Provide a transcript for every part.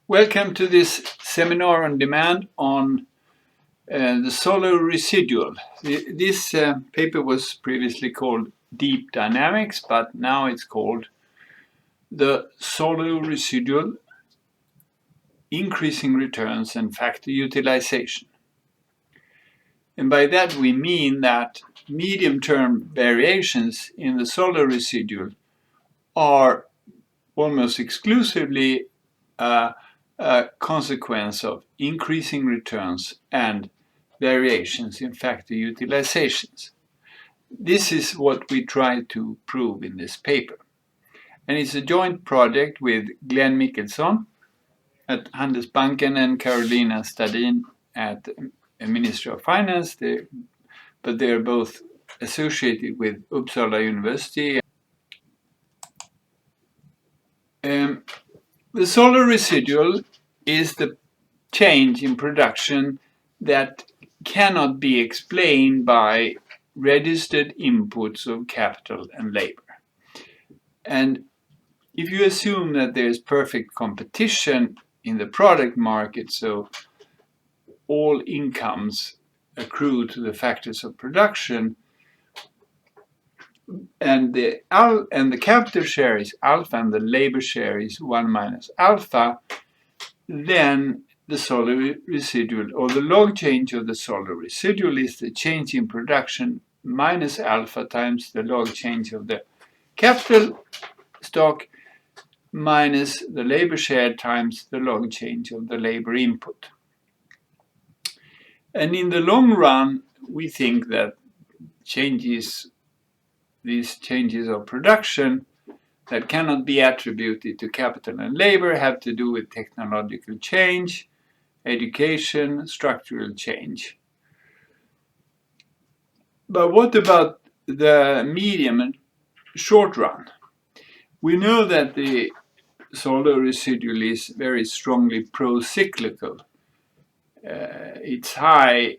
Welcome to this seminar on demand on the Solow Residual. This paper was previously called Deep Dynamics, but now it's called the Solow Residual, Increasing Returns and Factor Utilization. And by that we mean that medium-term variations in the Solow Residual are almost exclusively a consequence of increasing returns and variations in factor utilizations. This is what we try to prove in this paper. And it's a joint project with Glenn Mickelson at Handelsbanken and Carolina Stadin at Ministry of Finance, but they're both associated with Uppsala University. The Solow Residual is the change in production that cannot be explained by registered inputs of capital and labor. And if you assume that there is perfect competition in the product market, so all incomes accrue to the factors of production, and the capital share is alpha and the labor share is 1 minus alpha, then the Solow Residual, or the log change of the Solow Residual, is the change in production minus alpha times the log change of the capital stock minus the labor share times the log change of the labor input. And in the long run, we think that these changes of production that cannot be attributed to capital and labor have to do with technological change, education, structural change. But what about the medium and short run? We know that the Solow Residual is very strongly pro-cyclical. It's high.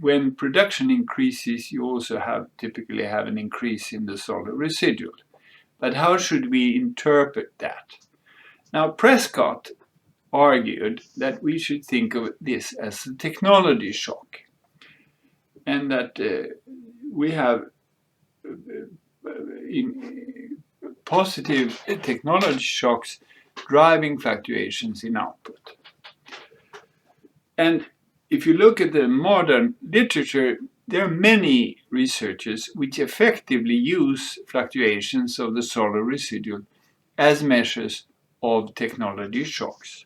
When production increases, you also typically have an increase in the Solow Residual. But how should we interpret that? Now, Prescott argued that we should think of this as a technology shock, and that we have positive technology shocks driving fluctuations in output. And if you look at the modern literature, there are many researchers which effectively use fluctuations of the Solow Residual as measures of technology shocks,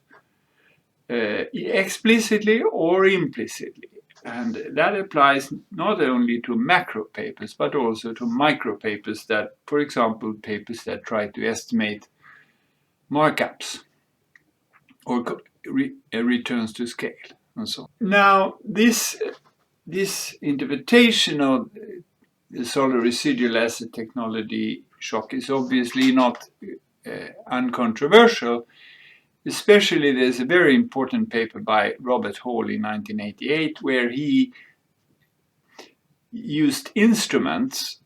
explicitly or implicitly. And that applies not only to macro papers, but also to micro papers that, for example, papers that try to estimate markups or returns to scale and so on. Now, this interpretation of the Solow Residual as a technology shock is obviously not uncontroversial. Especially, there's a very important paper by Robert Hall in 1988 where he used instruments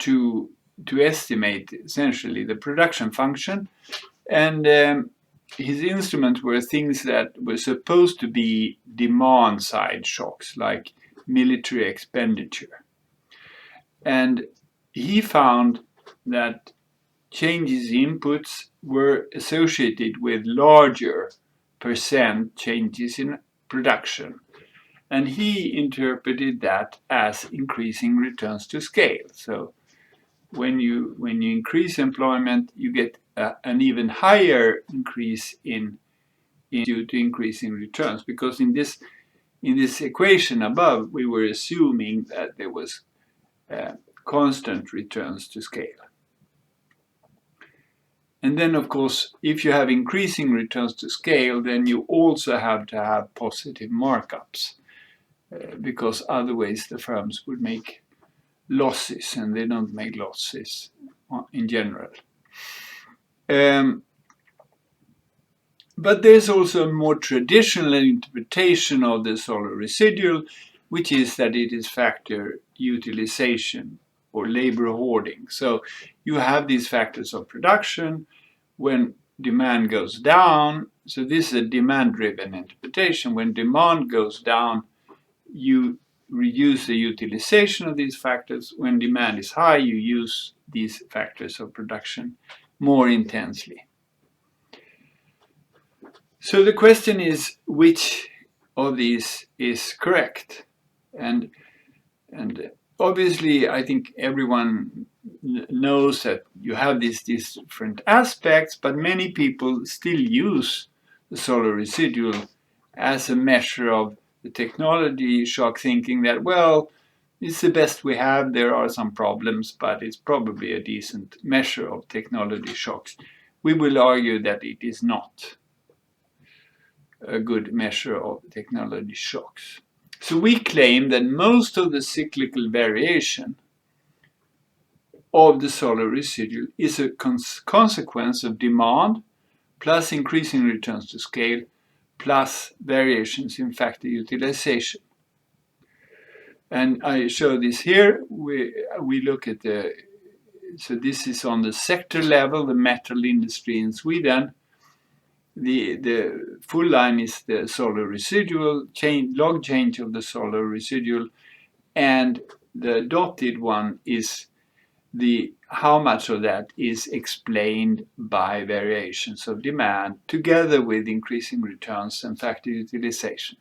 to estimate essentially the production function, and his instruments were things that were supposed to be demand-side shocks, like military expenditure. And he found that changes in inputs were associated with larger percent changes in production. And he interpreted that as increasing returns to scale. So when you increase employment, you get an even higher increase due to increasing returns, because in this equation above, we were assuming that there was constant returns to scale. And then, of course, if you have increasing returns to scale, then you also have to have positive markups, because otherwise the firms would make losses, and they don't make losses in general. But there's also a more traditional interpretation of the Solow Residual, which is that it is factor utilization or labor hoarding. So you have these factors of production. When demand goes down, so this is a demand-driven interpretation. When demand goes down, you reduce the utilization of these factors. When demand is high, you use these factors of production more intensely. So the question is, which of these is correct? And obviously, I think everyone knows that you have these different aspects, but many people still use the Solow residual as a measure of the technology shock, thinking that, well, it's the best we have, there are some problems, but it's probably a decent measure of technology shocks. We will argue that it is not a good measure of technology shocks. So we claim that most of the cyclical variation of the Solow residual is a consequence of demand plus increasing returns to scale plus variations in factor utilization. And I show this here. We look at so this is on the sector level, the metal industry in Sweden. The full line is the Solow residual, log change of the Solow residual, and the dotted one is how much of that is explained by variations of demand together with increasing returns and factor utilization.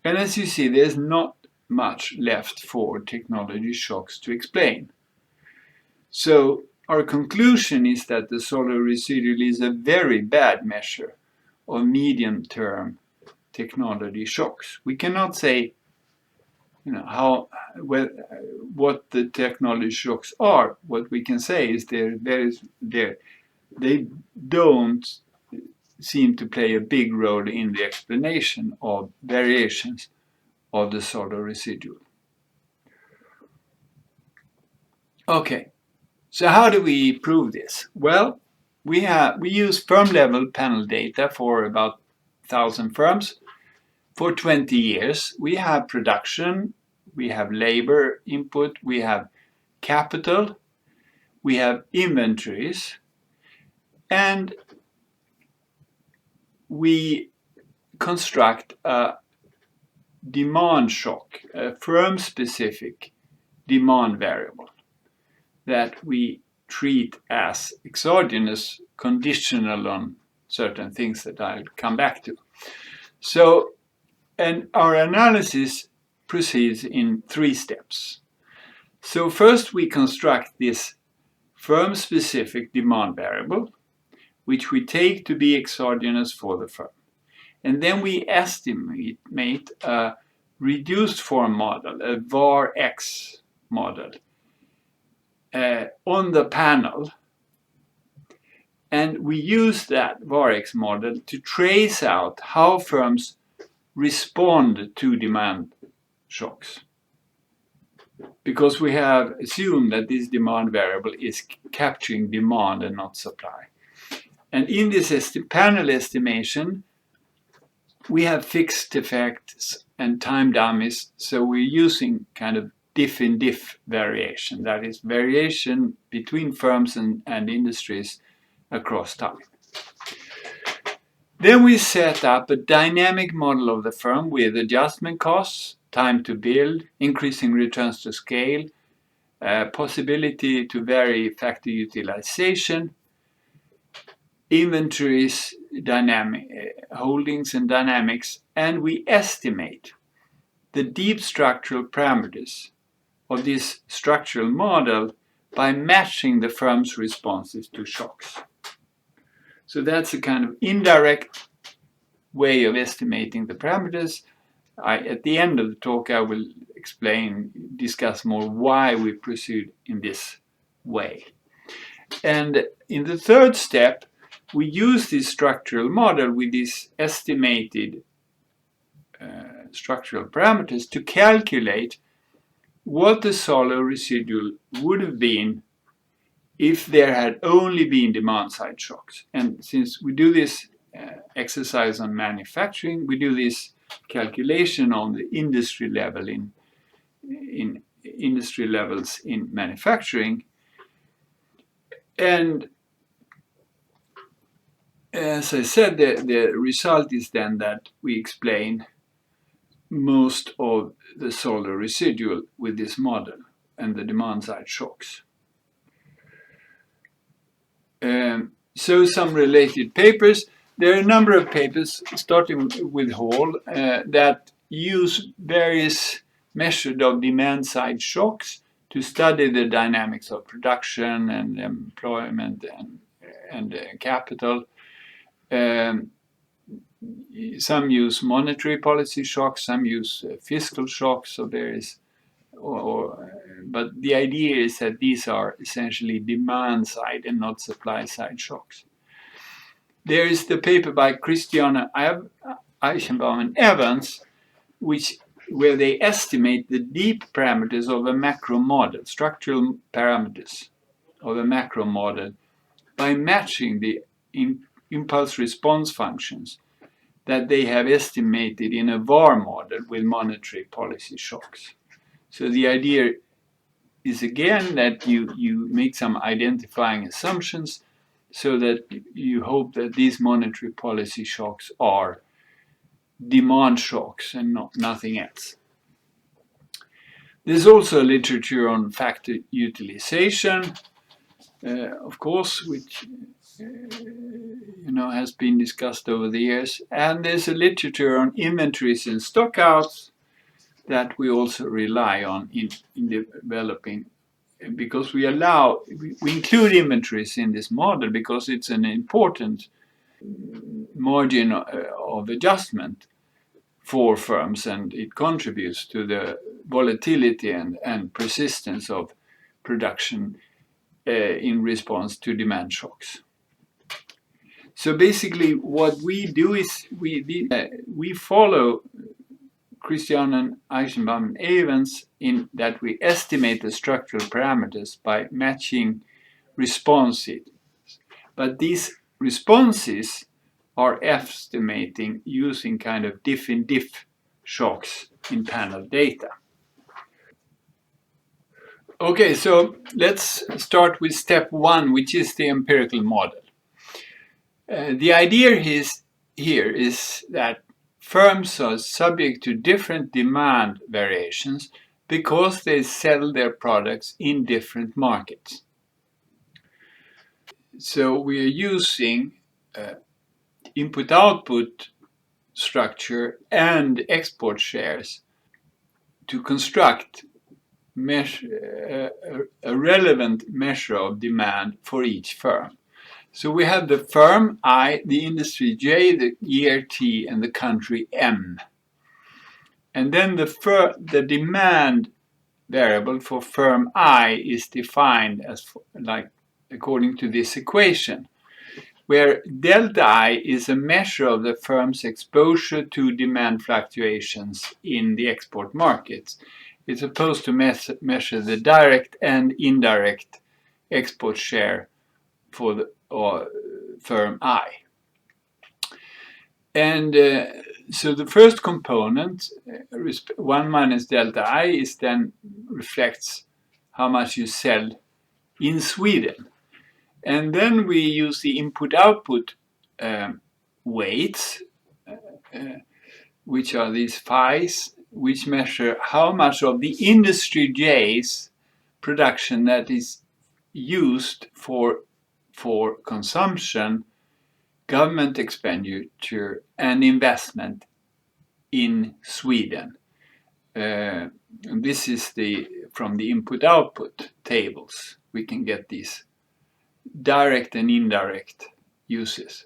And as you see, there's not much left for technology shocks to explain. So our conclusion is that the Solow residual is a very bad measure of medium-term technology shocks. We cannot say, what the technology shocks are. What we can say is they don't seem to play a big role in the explanation of variations of the Solow residual. Okay, so how do we prove this? Well, we use firm level panel data for about 1,000 firms for 20 years. We have production, we have labor input, we have capital, we have inventories, and we construct a demand shock, a firm-specific demand variable that we treat as exogenous, conditional on certain things that I'll come back to. So, and our analysis proceeds in 3 steps. So first we construct this firm-specific demand variable, which we take to be exogenous for the firm. And then we estimate a reduced form model, a var-X model, on the panel. And we use that var-X model to trace out how firms respond to demand shocks. Because we have assumed that this demand variable is capturing demand and not supply. And in this panel estimation, we have fixed effects and time dummies, so we're using kind of diff in diff variation, that is variation between firms and industries across time. Then we set up a dynamic model of the firm with adjustment costs, time to build, increasing returns to scale, possibility to vary factor utilization, inventories, holdings and dynamics, and we estimate the deep structural parameters of this structural model by matching the firm's responses to shocks. So that's a kind of indirect way of estimating the parameters. At the end of the talk, I will discuss more why we proceed in this way. And in the 3rd step, we use this structural model with these estimated structural parameters to calculate what the Solow residual would have been if there had only been demand-side shocks. And since we do this exercise on manufacturing, we do this calculation on the industry level in industry levels in manufacturing. And as I said, the result is then that we explain most of the Solow residual with this model and the demand side shocks. So some related papers. There are a number of papers, starting with Hall, that use various measures of demand side shocks to study the dynamics of production and employment and capital. Some use monetary policy shocks, some use fiscal shocks of various, but the idea is that these are essentially demand side and not supply side shocks. There is the paper by Christiane Eichenbaum and Evans, where they estimate the deep parameters of a macro model, structural parameters of a macro model, by matching the impulse response functions that they have estimated in a VAR model with monetary policy shocks. So the idea is again that you make some identifying assumptions so that you hope that these monetary policy shocks are demand shocks and nothing else. There's also literature on factor utilization, of course, which has been discussed over the years. And there's a literature on inventories and stockouts that we also rely on in developing, because we include inventories in this model because it's an important margin of adjustment for firms, and it contributes to the volatility and persistence of production in response to demand shocks. So basically what we do is we follow Christiane and Eichenbaum and Evans in that we estimate the structural parameters by matching responses. But these responses are estimating using kind of diff in diff shocks in panel data. Okay, so let's start with step one, which is the empirical model. The idea here is that firms are subject to different demand variations because they sell their products in different markets. So we are using input-output structure and export shares to construct a relevant measure of demand for each firm. So we have the firm I, the industry J, the year T, and the country M. And then the demand variable for firm I is defined as according to this equation, where delta I is a measure of the firm's exposure to demand fluctuations in the export markets. It's supposed to measure the direct and indirect export share for the firm I. And so the first component, 1 minus delta I, is then reflects how much you sell in Sweden. And then we use the input-output weights, which are these phi's, which measure how much of the industry J's production that is used for consumption, government expenditure, and investment in Sweden. This is from the input-output tables. We can get these direct and indirect uses.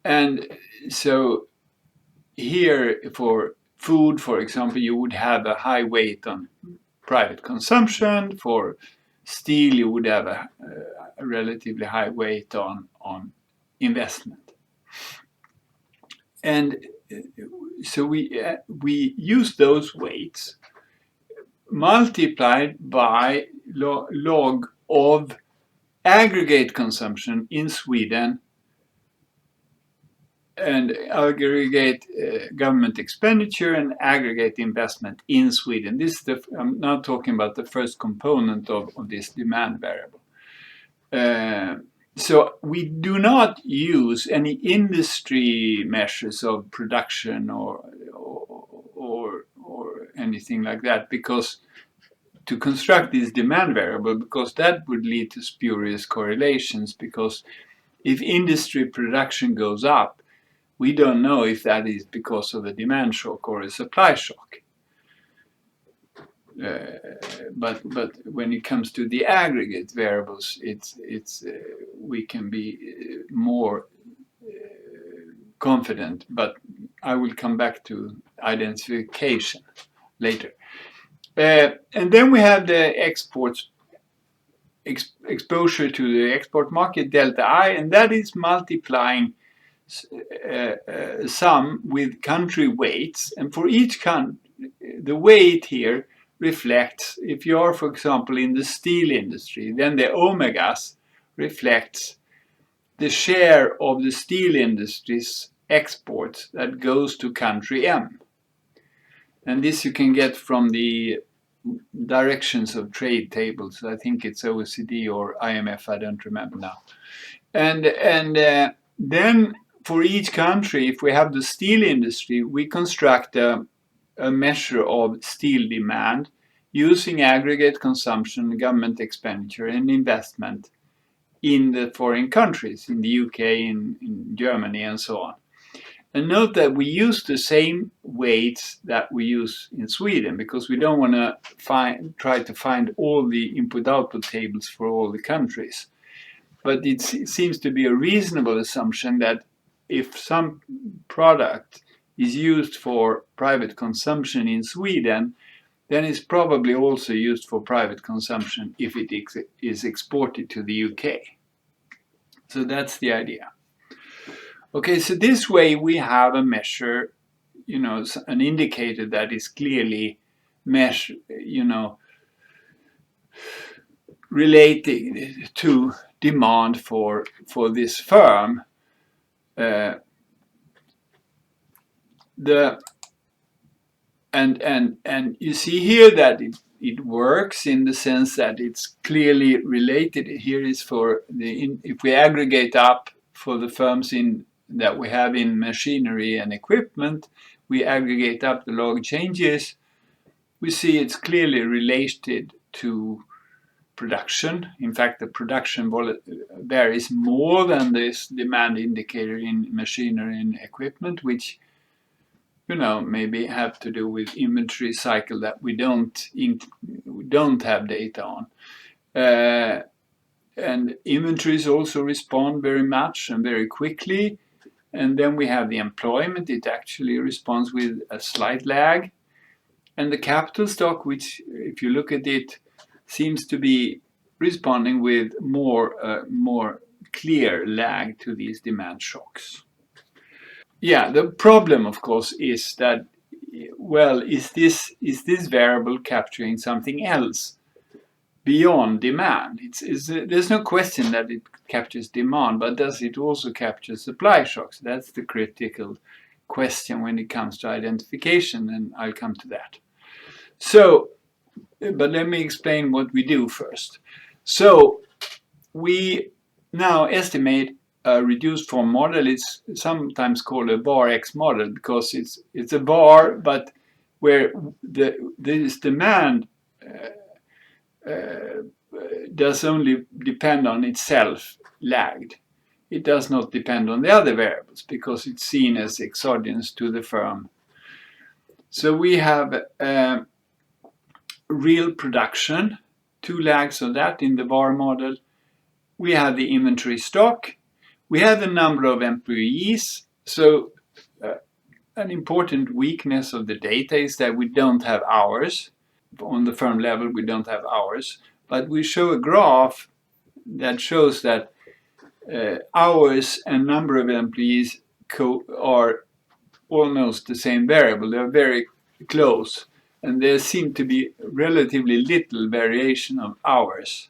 And so here for food, for example, you would have a high weight on private consumption. For steel, you would have a relatively high weight on investment. And so we use those weights multiplied by log of aggregate consumption in Sweden and aggregate government expenditure and aggregate investment in Sweden. I'm now talking about the first component of this demand variable. So we do not use any industry measures of production or anything like that, because to construct this demand variable, because that would lead to spurious correlations, because if industry production goes up, we don't know if that is because of a demand shock or a supply shock. But when it comes to the aggregate variables, we can be more confident. But I will come back to identification later. And then we have the exports exposure to the export market, delta I, and that is multiplying sum with country weights. And for each country, the weight here reflects, if you are, for example, in the steel industry, then the omegas reflects the share of the steel industry's exports that goes to country M. And this you can get from the directions of trade tables. I think it's OECD or IMF, I don't remember now. And then for each country, if we have the steel industry, we construct a measure of steel demand using aggregate consumption, government expenditure, and investment in the foreign countries, in the UK, in Germany, and so on. And note that we use the same weights that we use in Sweden, because we don't want to try to find all the input-output tables for all the countries. But it seems to be a reasonable assumption that if some product is used for private consumption in Sweden, then it's probably also used for private consumption if it is exported to the UK. So that's the idea. Okay, so this way we have a measure, an indicator that is clearly related to demand for this firm. And you see here that it works in the sense that it's clearly related. Here is for if we aggregate up for the firms that we have in machinery and equipment, we aggregate up the log changes. We see it's clearly related to production. In fact, the production varies more than this demand indicator in machinery and equipment, which maybe have to do with inventory cycle that we don't have data on. And inventories also respond very much and very quickly. And then we have the employment. It actually responds with a slight lag. And the capital stock, which, if you look at it, seems to be responding with more clear lag to these demand shocks. Yeah, the problem, of course, is that, well, is this variable capturing something else beyond demand? There's no question that it captures demand, but does it also capture supply shocks? That's the critical question when it comes to identification, and I'll come to that. So, but let me explain what we do first. So, we now estimate a reduced form model. It's sometimes called a var X model because it's a var, but where this demand does only depend on itself lagged. It does not depend on the other variables because it's seen as exogenous to the firm. So we have real production, two lags of that in the var model. We have the inventory stock. We have the number of employees. So an important weakness of the data is that we don't have hours. On the firm level, we don't have hours. But we show a graph that shows that hours and number of employees are almost the same variable. They're very close. And there seems to be relatively little variation of hours,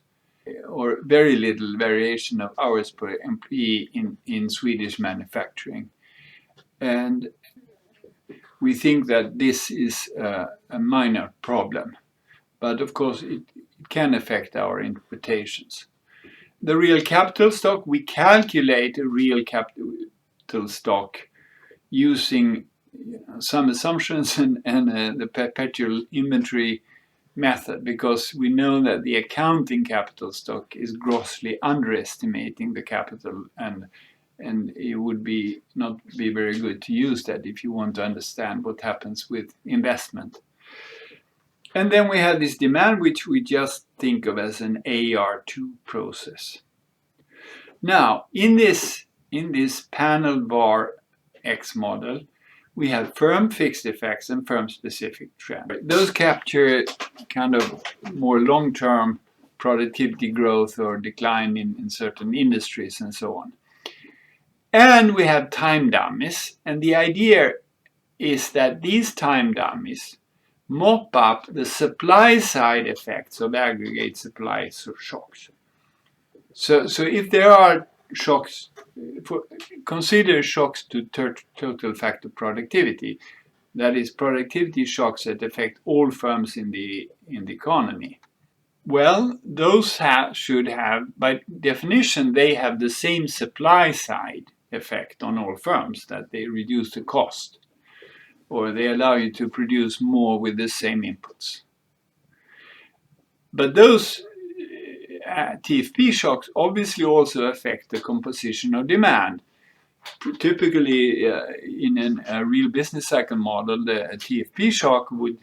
or very little variation of hours per employee in Swedish manufacturing. And we think that this is a minor problem. But of course, it can affect our interpretations. the real capital stock, we calculate a real capital stock using some assumptions and the perpetual inventory method, because we know that the accounting capital stock is grossly underestimating the capital, and it would not be very good to use that if you want to understand what happens with investment. And then we have this demand, which we just think of as an AR2 process. Now, in this panel bar X model, we have firm fixed effects and firm specific trends. Those capture kind of more long-term productivity growth or decline in certain industries and so on. And we have time dummies, and the idea is that these time dummies mop up the supply side effects of aggregate supply shocks. So if there are shocks, consider shocks to total factor productivity, that is productivity shocks that affect all firms in the economy. Well, those should have, by definition, they have the same supply side effect on all firms, that they reduce the cost, or they allow you to produce more with the same inputs. But those TFP shocks obviously also affect the composition of demand. Typically, in a real business cycle model, the TFP shock would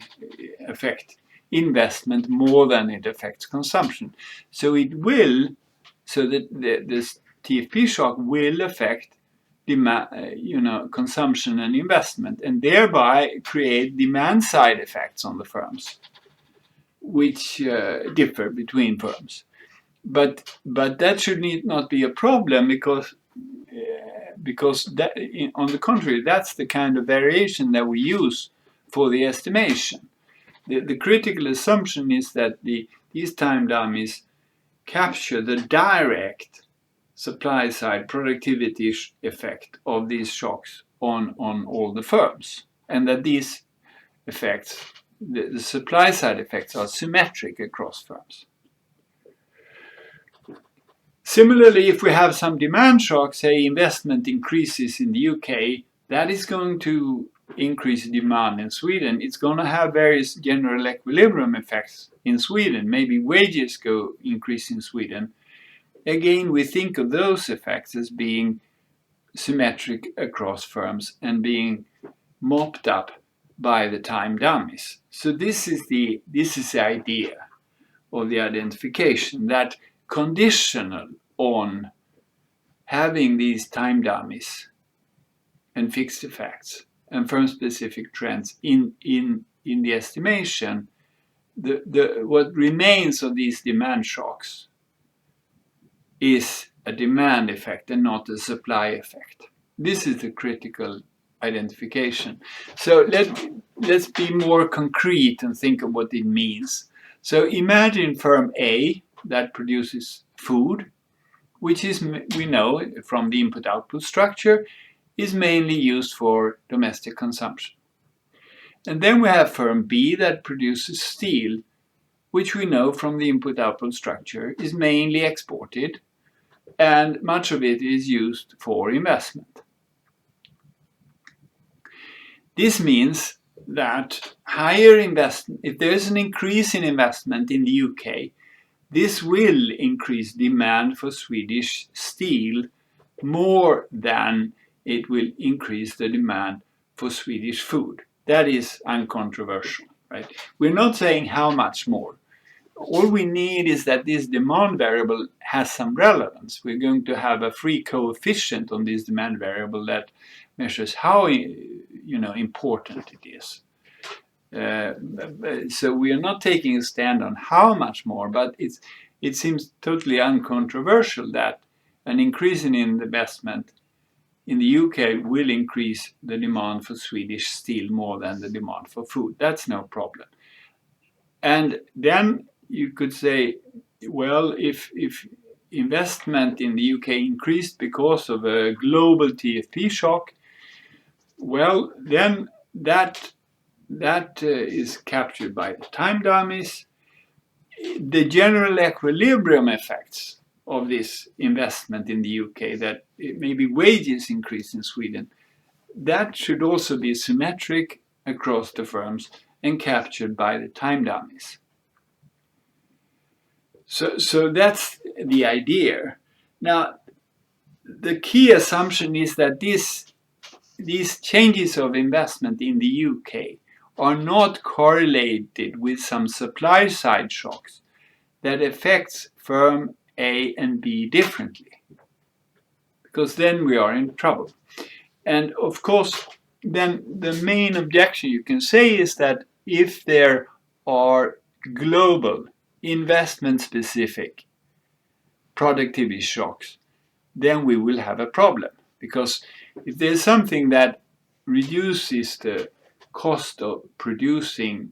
affect investment more than it affects consumption. So the TFP shock will affect demand, consumption and investment, and thereby create demand side effects on the firms, which differ between firms. But that should not be a problem, because that, on the contrary, that's the kind of variation that we use for the estimation. The critical assumption is that these time dummies capture the direct supply side productivity effect of these shocks on all the firms, and that these effects, the supply side effects, are symmetric across firms. Similarly, if we have some demand shock, say investment increases in the UK, that is going to increase demand in Sweden. It's going to have various general equilibrium effects in Sweden. Maybe wages increase in Sweden. Again, we think of those effects as being symmetric across firms and being mopped up by the time dummies. So this is the idea of the identification, that conditional on having these time dummies and fixed effects and firm-specific trends in the estimation, what remains of these demand shocks is a demand effect and not a supply effect. This is the critical identification. So let's be more concrete and think of what it means. So imagine firm A that produces food, which is, we know from the input-output structure, is mainly used for domestic consumption. And then we have firm B that produces steel, which we know from the input-output structure is mainly exported, and much of it is used for investment. This means that higher investment, if there is an increase in investment in the UK, this will increase demand for Swedish steel more than it will increase the demand for Swedish food. That is uncontroversial, right? We're not saying how much more. All we need is that this demand variable has some relevance. We're going to have a free coefficient on this demand variable that measures how important it is. So we are not taking a stand on how much more, but it seems totally uncontroversial that an increase in investment in the UK will increase the demand for Swedish steel more than the demand for food. That's no problem. And then you could say, well, if investment in the UK increased because of a global TFP shock, well, then that is captured by the time dummies. The general equilibrium effects of this investment in the UK, that maybe wages increase in Sweden, that should also be symmetric across the firms and captured by the time dummies. So that's the idea. Now, the key assumption is that these changes of investment in the UK are not correlated with some supply side shocks that affects firm A and B differently, because then we are in trouble. And of course, then the main objection you can say is that if there are global investment specific productivity shocks, then we will have a problem. Because if there's something that reduces the cost of producing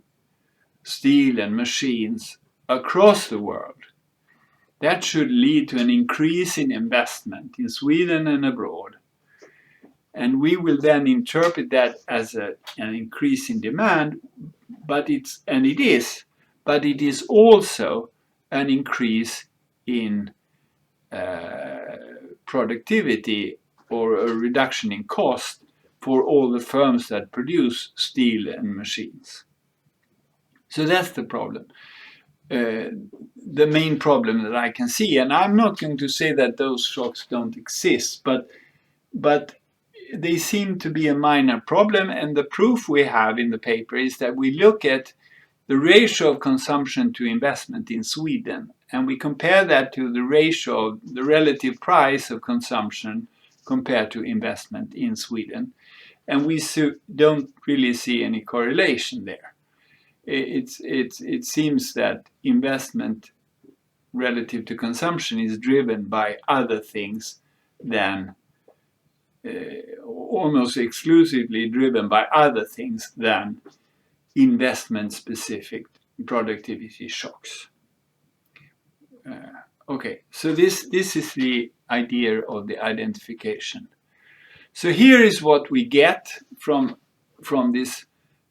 steel and machines across the world, that should lead to an increase in investment in Sweden and abroad. And we will then interpret that as an increase in demand, but it is also an increase in productivity or a reduction in cost for all the firms that produce steel and machines. So that's the problem. The main problem that I can see, and I'm not going to say that those shocks don't exist, but they seem to be a minor problem, and the proof we have in the paper is that we look at the ratio of consumption to investment in Sweden, and we compare that to the ratio of the relative price of consumption compared to investment in Sweden, and we don't really see any correlation there. It seems that investment relative to consumption is driven by other things than almost exclusively driven by other things than investment-specific productivity shocks. Okay, so this is the idea of the identification. So here is what we get from this.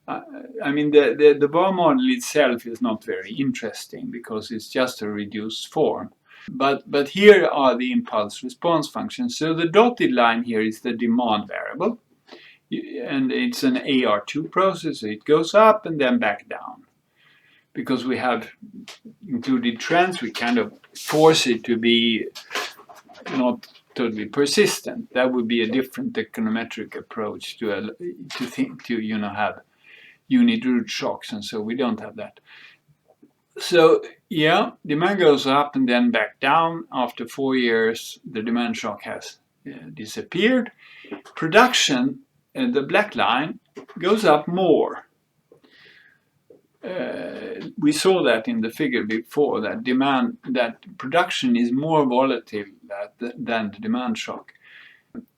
I mean, the bar model itself is not very interesting because it's just a reduced form. But here are the impulse response functions. So the dotted line here is the demand variable, and it's an AR2 process. So it goes up and then back down. Because we have included trends, we kind of force it to be not totally persistent. That would be a different econometric approach to have unit root shocks, and so we don't have that. So yeah, demand goes up and then back down. After 4 years, the demand shock has disappeared. Production, the black line, goes up more. We saw that in the figure before, that production is more volatile than the demand shock.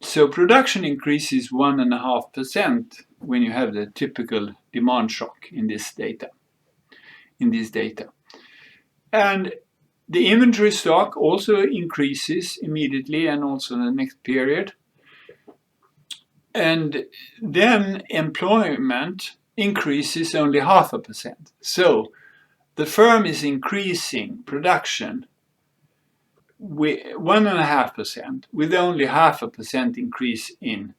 So production increases 1.5% when you have the typical demand shock in this data. And the inventory stock also increases immediately and also in the next period. And then employment increases only 0.5%. So the firm is increasing production with 1.5% with only 0.5% increase in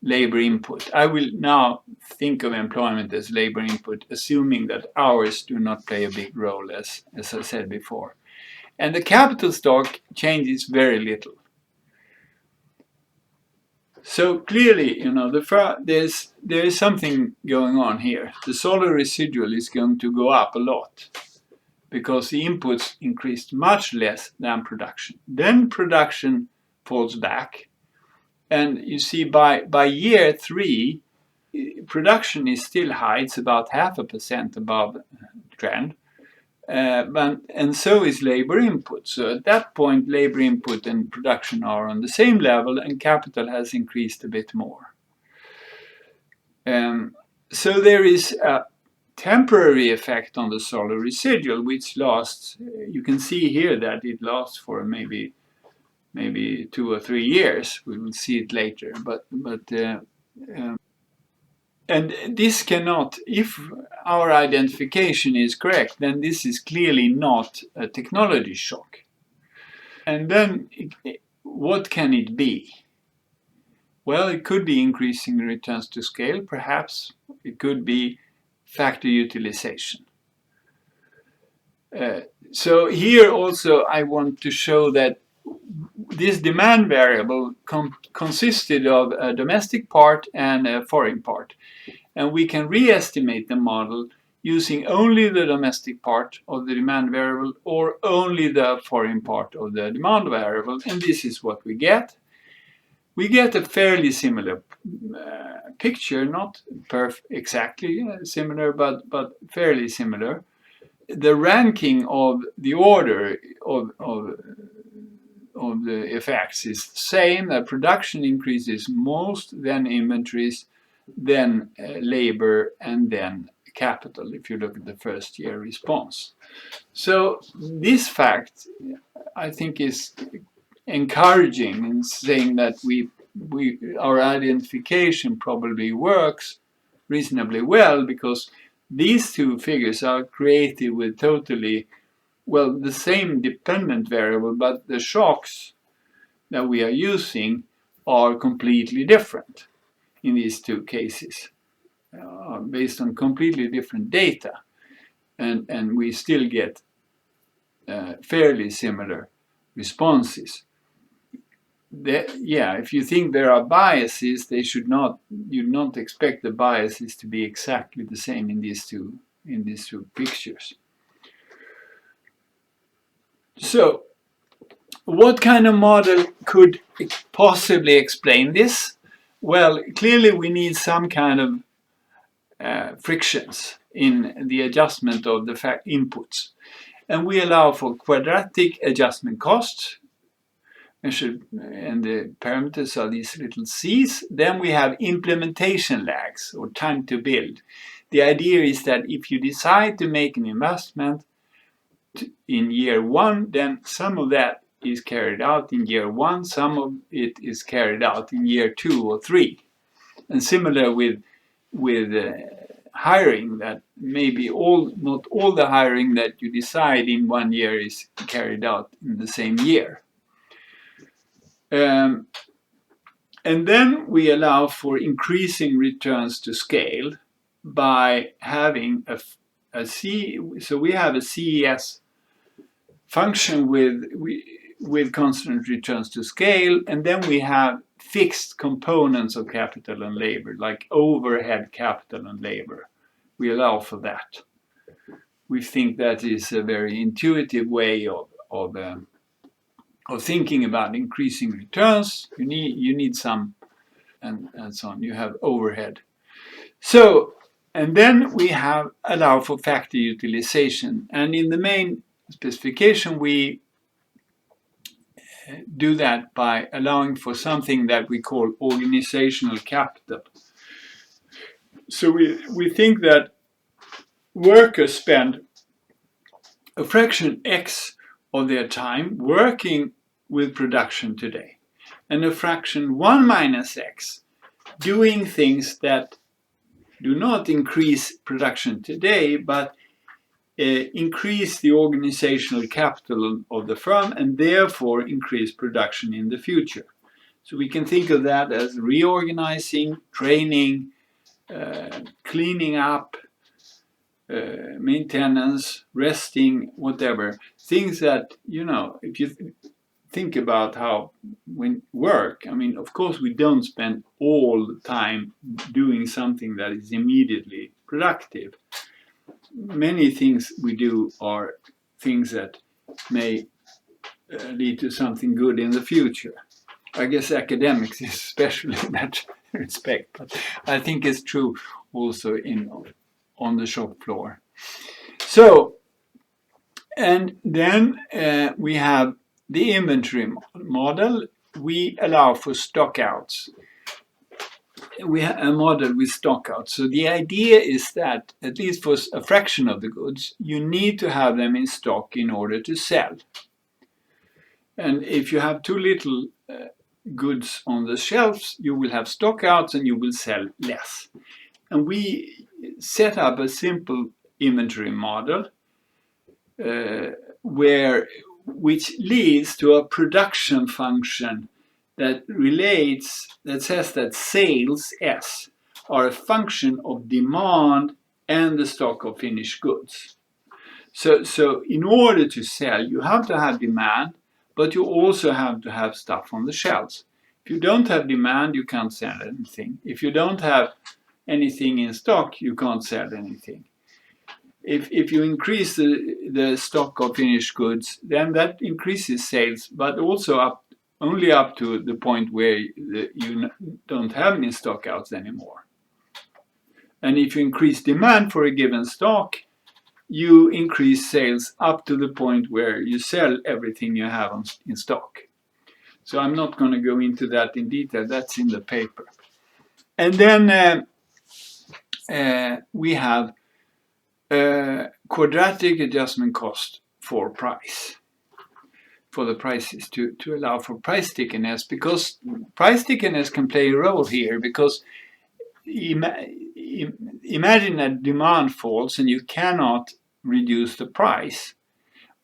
labor input. I will now think of employment as labor input, assuming that hours do not play a big role, as I said before. And the capital stock changes very little. So clearly, there is something going on here. The Solow Residual is going to go up a lot because the inputs increased much less than production. Then production falls back. And you see by year 3, production is still high. It's about 0.5% above trend. And so is labor input. So at that point, labor input and production are on the same level, and capital has increased a bit more. So there is a temporary effect on the Solow Residual, which lasts. You can see here that it lasts for maybe 2 or 3 years. We will see it later. And this cannot, if our identification is correct, then this is clearly not a technology shock. And then what can it be? Well, it could be increasing returns to scale, perhaps. It could be factor utilization. So here also I want to show that this demand variable consisted of a domestic part and a foreign part. And we can re-estimate the model using only the domestic part of the demand variable or only the foreign part of the demand variable. And this is what we get. We get a fairly similar picture, not exactly similar, but fairly similar. The ranking of the order of the effects is the same. That production increases most, then inventories, then labor, and then capital, if you look at the first year response. So this fact, I think, is encouraging in saying that our identification probably works reasonably well, because these two figures are created with totally, well, the same dependent variable, but the shocks that we are using are completely different in these two cases, based on completely different data. And we still get fairly similar responses. If you think there are biases, you'd not expect the biases to be exactly the same in these two pictures. So, what kind of model could possibly explain this? Well, clearly we need some kind of frictions in the adjustment of the inputs, and we allow for quadratic adjustment costs, measured, and the parameters are these little c's. Then we have implementation lags, or time to build. The idea is that if you decide to make an investment in year one, then some of that is carried out in year one, some of it is carried out in year 2 or 3. And similar with hiring, that maybe not all the hiring that you decide in 1 year is carried out in the same year. And then we allow for increasing returns to scale by having so we have a CES function with constant returns to scale, and then we have fixed components of capital and labor, like overhead capital and labor. We allow for that. We think that is a very intuitive way of thinking about increasing returns. You need some, and so on. You have overhead. So, and then we allow for factor utilization, and in the main specification we do that by allowing for something that we call organizational capital. So we think that workers spend a fraction X of their time working with production today, and a fraction 1 minus X doing things that do not increase production today, but increase the organizational capital of the firm and therefore increase production in the future. So we can think of that as reorganizing, training, cleaning up, maintenance, resting, whatever. Things that, if you think about how when work, I mean, of course we don't spend all the time doing something that is immediately productive. Many things we do are things that may lead to something good in the future. I guess academics is especially in that respect, but I think it's true also on the shop floor. So, and then we have the inventory model. We allow for stockouts. We have a model with stockouts. So the idea is that, at least for a fraction of the goods, you need to have them in stock in order to sell. And if you have too little goods on the shelves, you will have stockouts and you will sell less. And we set up a simple inventory model where which leads to a production function that says that sales S are a function of demand and the stock of finished goods. So in order to sell, you have to have demand, but you also have to have stuff on the shelves. If you don't have demand, you can't sell anything. If you don't have anything in stock, you can't sell anything. If you increase the stock of finished goods, then that increases sales, but also only up to the point where you don't have any stock outs anymore. And if you increase demand for a given stock, you increase sales up to the point where you sell everything you have in stock. So I'm not going to go into that in detail. That's in the paper. And then we have quadratic adjustment cost for price, for the prices to allow for price stickiness, because price stickiness can play a role here, because imagine that demand falls and you cannot reduce the price.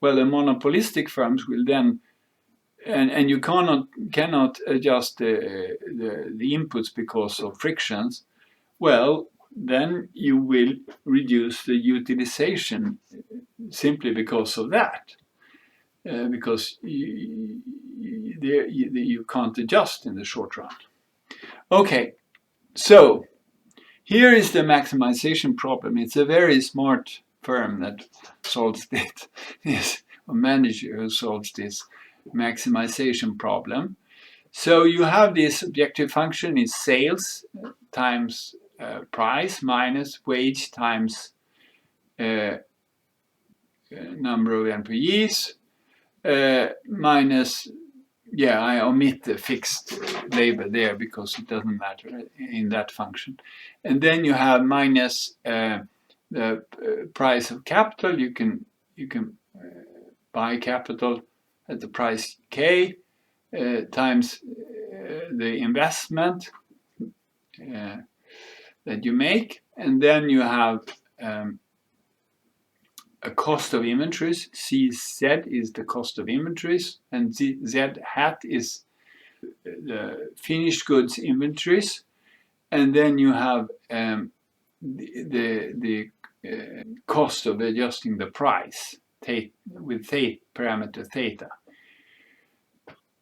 Well, the monopolistic firms will then, and you cannot adjust the inputs because of frictions. Well, then you will reduce the utilization simply because of that, because you can't adjust in the short run. Okay, so here is the maximization problem. It's a very smart firm that solves it. Yes, a manager who solves this maximization problem. So you have this objective function is sales times price minus wage times number of employees minus, I omit the fixed labor there because it doesn't matter in that function. And then you have minus the price of capital. You can buy capital at the price K times the investment that you make, and then you have a cost of inventories. CZ is the cost of inventories, and Z hat is the finished goods inventories, and then you have the cost of adjusting the price with parameter theta.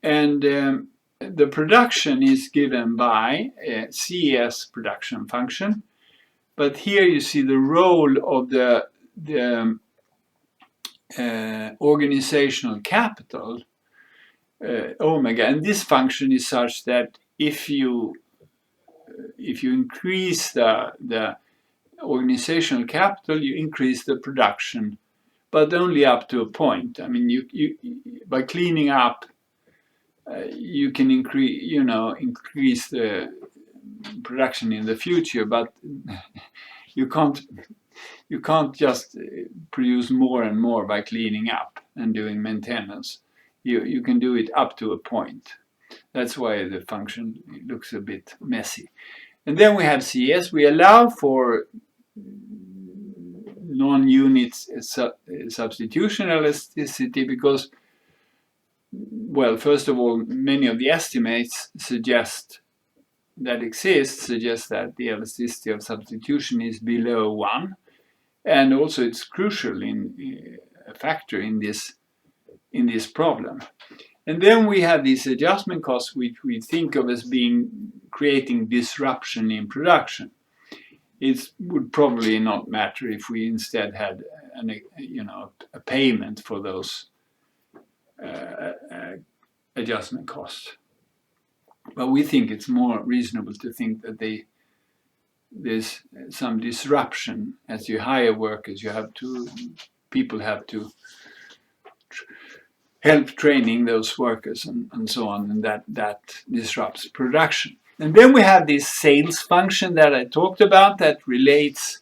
And the production is given by CS production function, but here you see the role of the organizational capital, omega, and this function is such that if you increase the organizational capital, you increase the production, but only up to a point. I mean, you by cleaning up, you can increase the production in the future, but you can't just produce more and more by cleaning up and doing maintenance. You can do it up to a point. That's why the function looks a bit messy. And then we have CS. We allow for non-unit substitution elasticity because, well, first of all, many of the estimates suggest that the elasticity of substitution is below 1. And also it's crucial in a factor in this problem. And then we have these adjustment costs, which we think of as creating disruption in production. It would probably not matter if we instead had a payment for those adjustment costs. But we think it's more reasonable to think that there's some disruption. As you hire workers, people have to help training those workers and so on, and that disrupts production. And then we have this sales function that I talked about that relates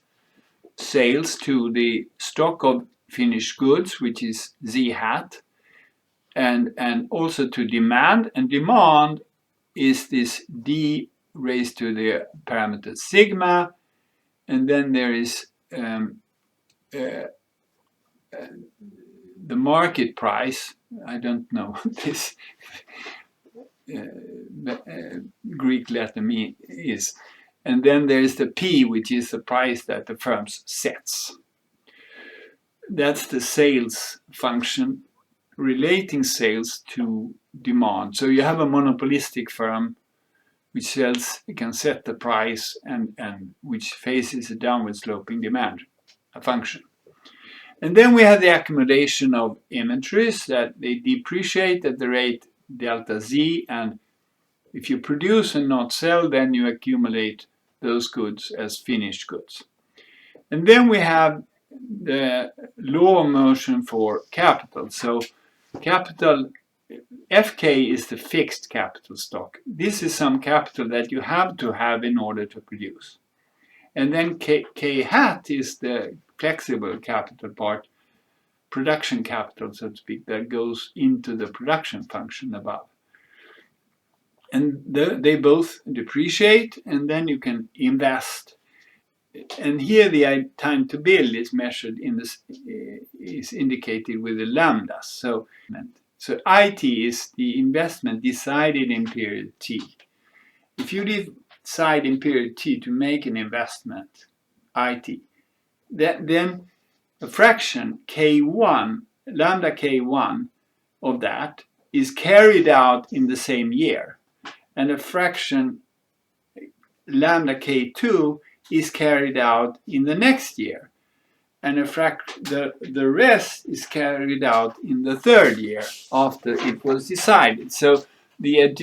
sales to the stock of finished goods, which is Z hat, and also to demand. And demand is this D raised to the parameter sigma, and then there is the market price I don't know this Greek letter is. And then there is the P, which is the price that the firm sets. That's the sales function, relating sales to demand. So you have a monopolistic firm which can set the price and which faces a downward sloping demand function. And then we have the accumulation of inventories that they depreciate at the rate delta Z, and if you produce and not sell, then you accumulate those goods as finished goods. And then we have the law of motion for capital. So capital, FK is the fixed capital stock. This is some capital that you have to have in order to produce. And then K hat is the flexible capital part, production capital, so to speak, that goes into the production function above. And they both depreciate, and then you can invest. And here the time to build is measured is indicated with the lambdas. So IT is the investment decided in period T. If you decide in period T to make an investment, IT, then a fraction K1, lambda K1 of that is carried out in the same year. And a fraction lambda K2 is carried out in the next year. And the rest is carried out in the third year after it was decided. So the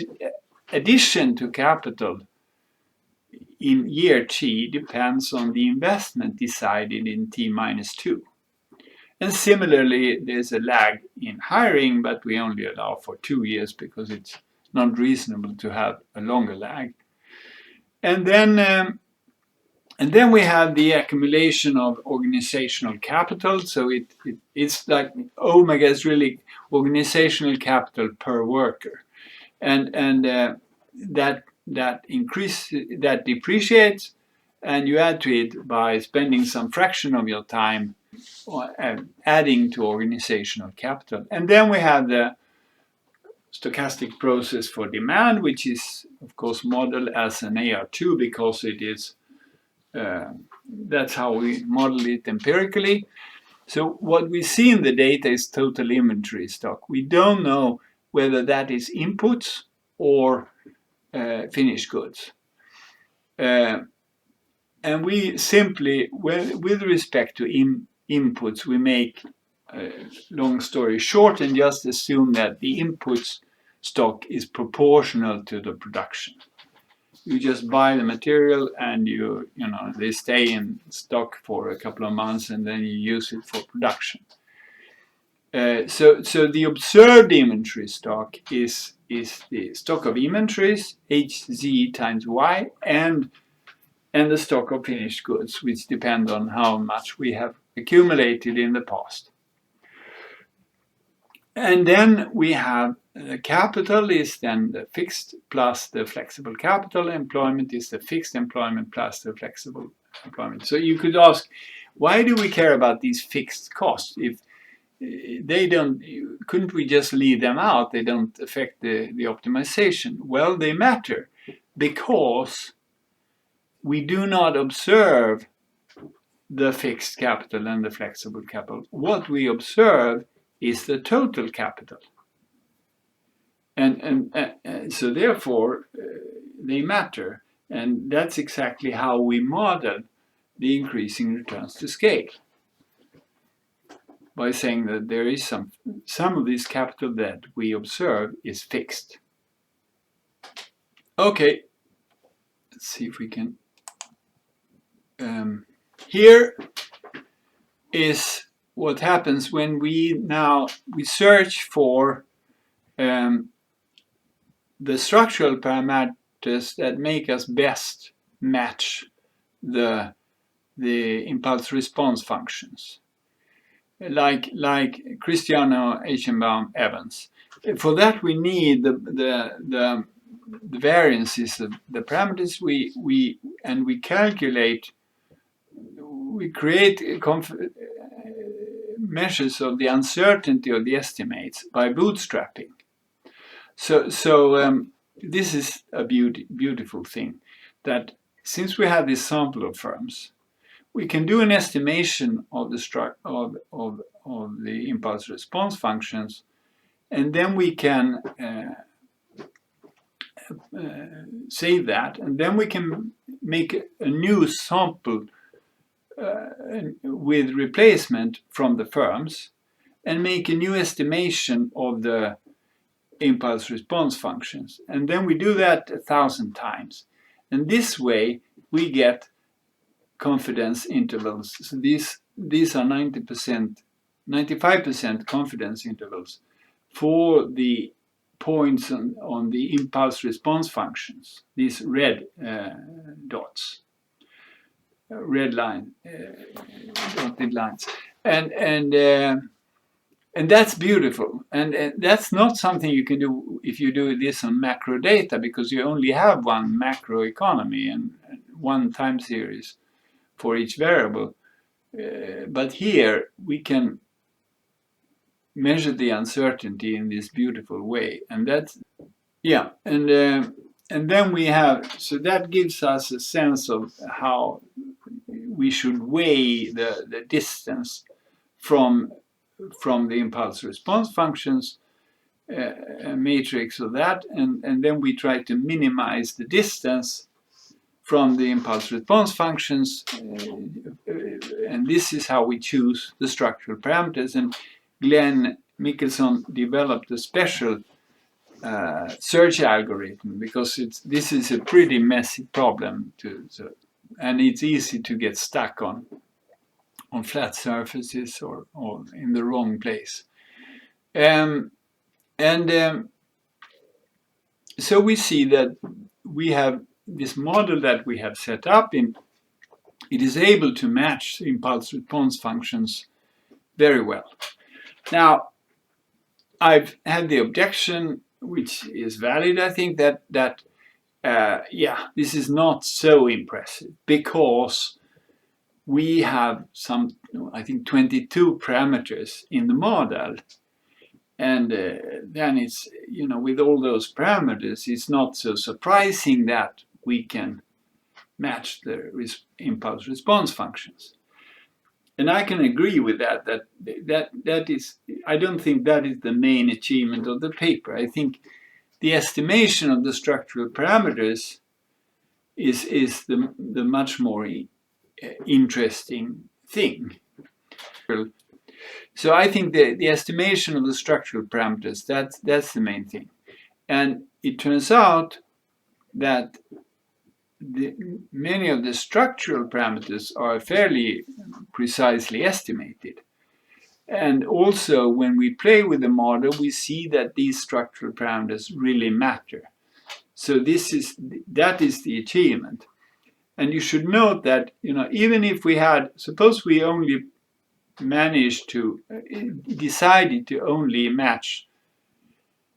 addition to capital in year T depends on the investment decided in T minus 2. And similarly, there's a lag in hiring, but we only allow for 2 years because it's not reasonable to have a longer lag. And then we have the accumulation of organizational capital. So it's like omega is really organizational capital per worker, and that depreciates, and you add to it by spending some fraction of your time adding to organizational capital. And then we have the stochastic process for demand, which is of course modeled as an AR2 because it is that's how we model it empirically. So what we see in the data is total inventory stock. We don't know whether that is inputs or finished goods. And we simply, with respect to inputs, we make long story short and just assume that the inputs stock is proportional to the production. You just buy the material and they stay in stock for a couple of months and then you use it for production. So the observed inventory stock is the stock of inventories, HZ times Y, and the stock of finished goods, which depend on how much we have accumulated in the past. And then we have the capital is then the fixed plus the flexible capital. Employment is the fixed employment plus the flexible employment. So you could ask, why do we care about these fixed costs? If couldn't we just leave them out? They don't affect the optimization. Well, they matter because we do not observe the fixed capital and the flexible capital. What we observe is the total capital. And so therefore, they matter. And that's exactly how we model the increasing returns to scale. By saying that there is some of this capital that we observe is fixed. Okay, let's see if we can. Here is what happens when we search for the structural parameters that make us best match the impulse response functions, like Christiano Eichenbaum Evans. For that we need the variances of the parameters we calculate. We create measures of the uncertainty of the estimates by bootstrapping. So this is a beautiful thing, that since we have this sample of firms, we can do an estimation of the impulse response functions, and then we can save that, and then we can make a new sample with replacement from the firms and make a new estimation of the impulse response functions. And then we do that 1,000 times. And this way we get confidence intervals. So these are 90%, 95% confidence intervals for the points on the impulse response functions, these red dots, red line, dotted lines. And that's beautiful. And that's not something you can do if you do this on macro data, because you only have one macro economy and one time series for each variable. But here we can measure the uncertainty in this beautiful way. And that's, yeah, and then we have, so that gives us a sense of how we should weigh the distance from the impulse response functions, a matrix of that, and then we try to minimize the distance from the impulse response functions, and this is how we choose the structural parameters. And Glenn Mickelson developed a special search algorithm, because this is a pretty messy problem and it's easy to get stuck on flat surfaces or in the wrong place. So we see that we have this model that we have set up, it is able to match impulse response functions very well. Now, I've had the objection, which is valid, I think, that this is not so impressive, because we have some, I think, 22 parameters in the model. And then it's, with all those parameters, it's not so surprising that we can match the impulse response functions. And I can agree with that is, I don't think that is the main achievement of the paper. I think the estimation of the structural parameters is the much more interesting thing. So I think the estimation of the structural parameters, that's the main thing. And it turns out that many of the structural parameters are fairly precisely estimated. And also, when we play with the model, we see that these structural parameters really matter. So that is the achievement. And you should note that, even if we had, suppose we only decided to only match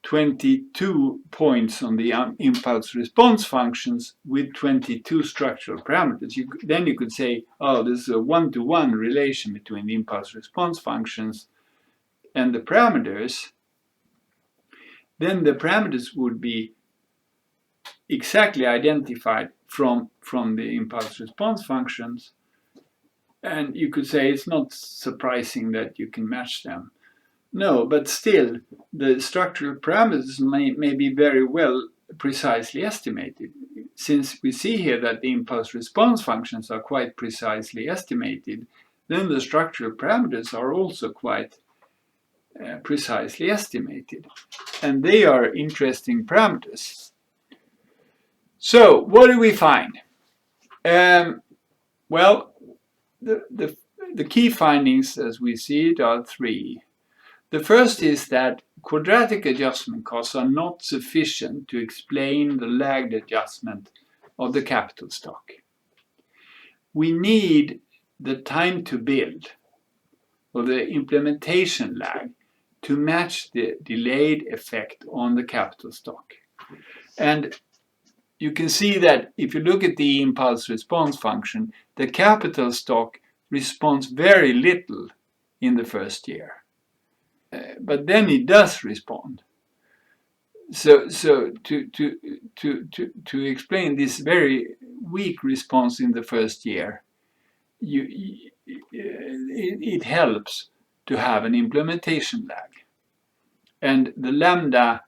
22 points on the impulse response functions with 22 structural parameters, then you could say, oh, there's a one-to-one relation between the impulse response functions and the parameters. Then the parameters would be exactly identified from the impulse response functions. And you could say it's not surprising that you can match them. No, but still, the structural parameters may be very well precisely estimated. Since we see here that the impulse response functions are quite precisely estimated, then the structural parameters are also quite precisely estimated. And they are interesting parameters. So, what do we find? Well, the key findings, as we see it, are three. The first is that quadratic adjustment costs are not sufficient to explain the lagged adjustment of the capital stock. We need the time to build, or the implementation lag, to match the delayed effect on the capital stock. And you can see that if you look at the impulse response function, the capital stock responds very little in the first year. But then it does respond. So to explain this very weak response in the first year, it helps to have an implementation lag. And the lambda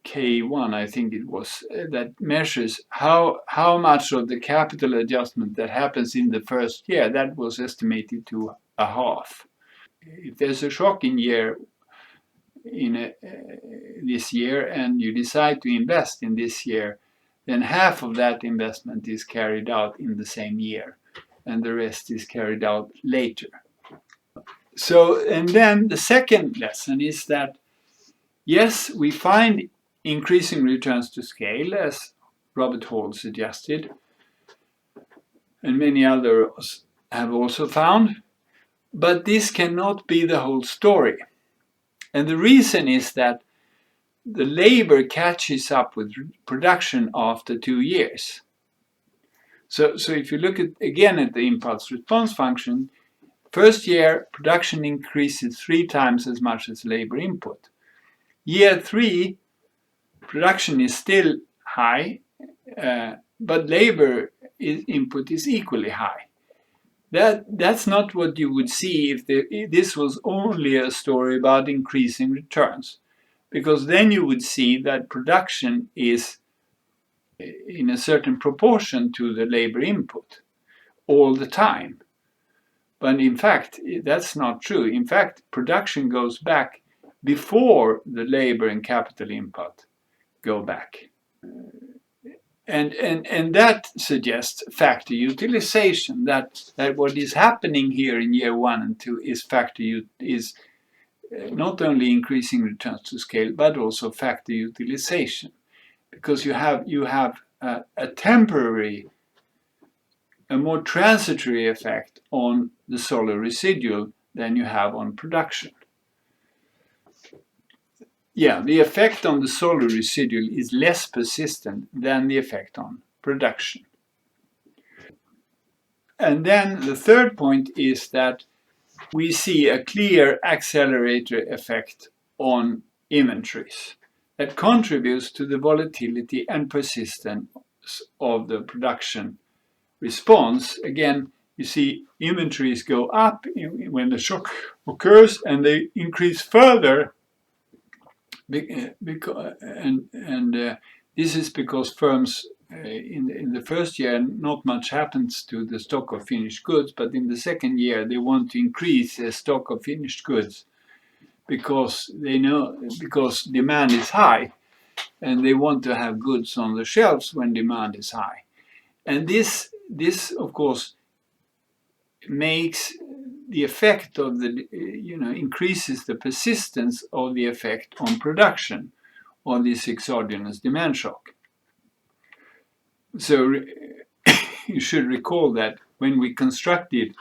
K1, I think it was, that measures how much of the capital adjustment that happens in the first year, that was estimated to a half. If there's a shocking year in this year and you decide to invest in this year, then half of that investment is carried out in the same year and the rest is carried out later. So, and then the second lesson is that yes, we find increasing returns to scale, as Robert Hall suggested, and many others have also found, but this cannot be the whole story. And the reason is that the labor catches up with production after 2 years. So if you look again at the impulse response function, first year production increases 3 times as much as labor input. Year 3, production is still high, but labor input is equally high. That's not what you would see if this was only a story about increasing returns, because then you would see that production is in a certain proportion to the labor input all the time. But in fact, that's not true. In fact, production goes back before the labor and capital input go back. And that suggests factor utilization, that what is happening here in year 1 and 2 is not only increasing returns to scale, but also factor utilization, because you have a temporary, a more transitory effect on the Solow residual than you have on production. Yeah, the effect on the Solow residual is less persistent than the effect on production. And then the third point is that we see a clear accelerator effect on inventories that contributes to the volatility and persistence of the production response. Again, you see inventories go up when the shock occurs, and they increase further. This is because firms in the first year, not much happens to the stock of finished goods, but in the second year they want to increase their stock of finished goods because demand is high, and they want to have goods on the shelves when demand is high. And this of course makes the effect of the increases the persistence of the effect on production on this exogenous demand shock. So you should recall that when we constructed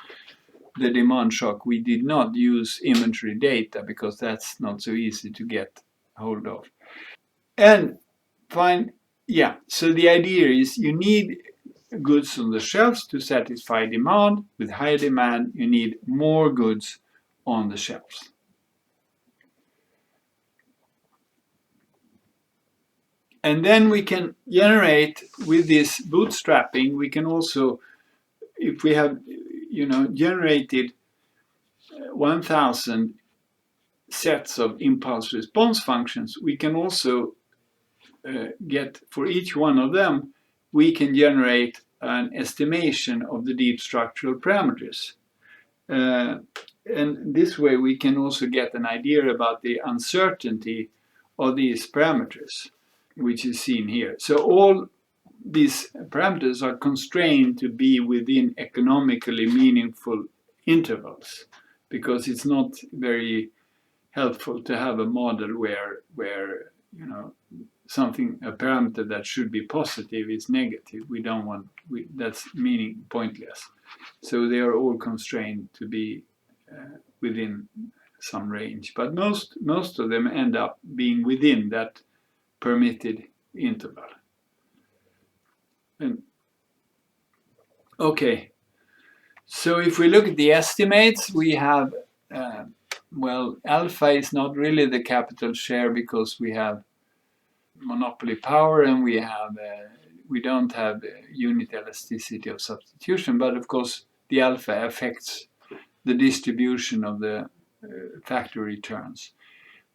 the demand shock, we did not use inventory data because that's not so easy to get hold of. And fine, yeah, so the idea is you need goods on the shelves to satisfy demand. With higher demand, you need more goods on the shelves. And then we can generate, with this bootstrapping, we can also, if we have generated 1,000 sets of impulse response functions, we can also get, for each one of them, we can generate an estimation of the deep structural parameters. And this way we can also get an idea about the uncertainty of these parameters, which is seen here. So all these parameters are constrained to be within economically meaningful intervals, because it's not very helpful to have a model where a parameter that should be positive is negative. We don't want, that's meaning pointless. So they are all constrained to be within some range, but most of them end up being within that permitted interval. And okay, So if we look at the estimates, we have, well, alpha is not really the capital share because we have monopoly power and we don't have unit elasticity of substitution, but of course the alpha affects the distribution of the factory returns.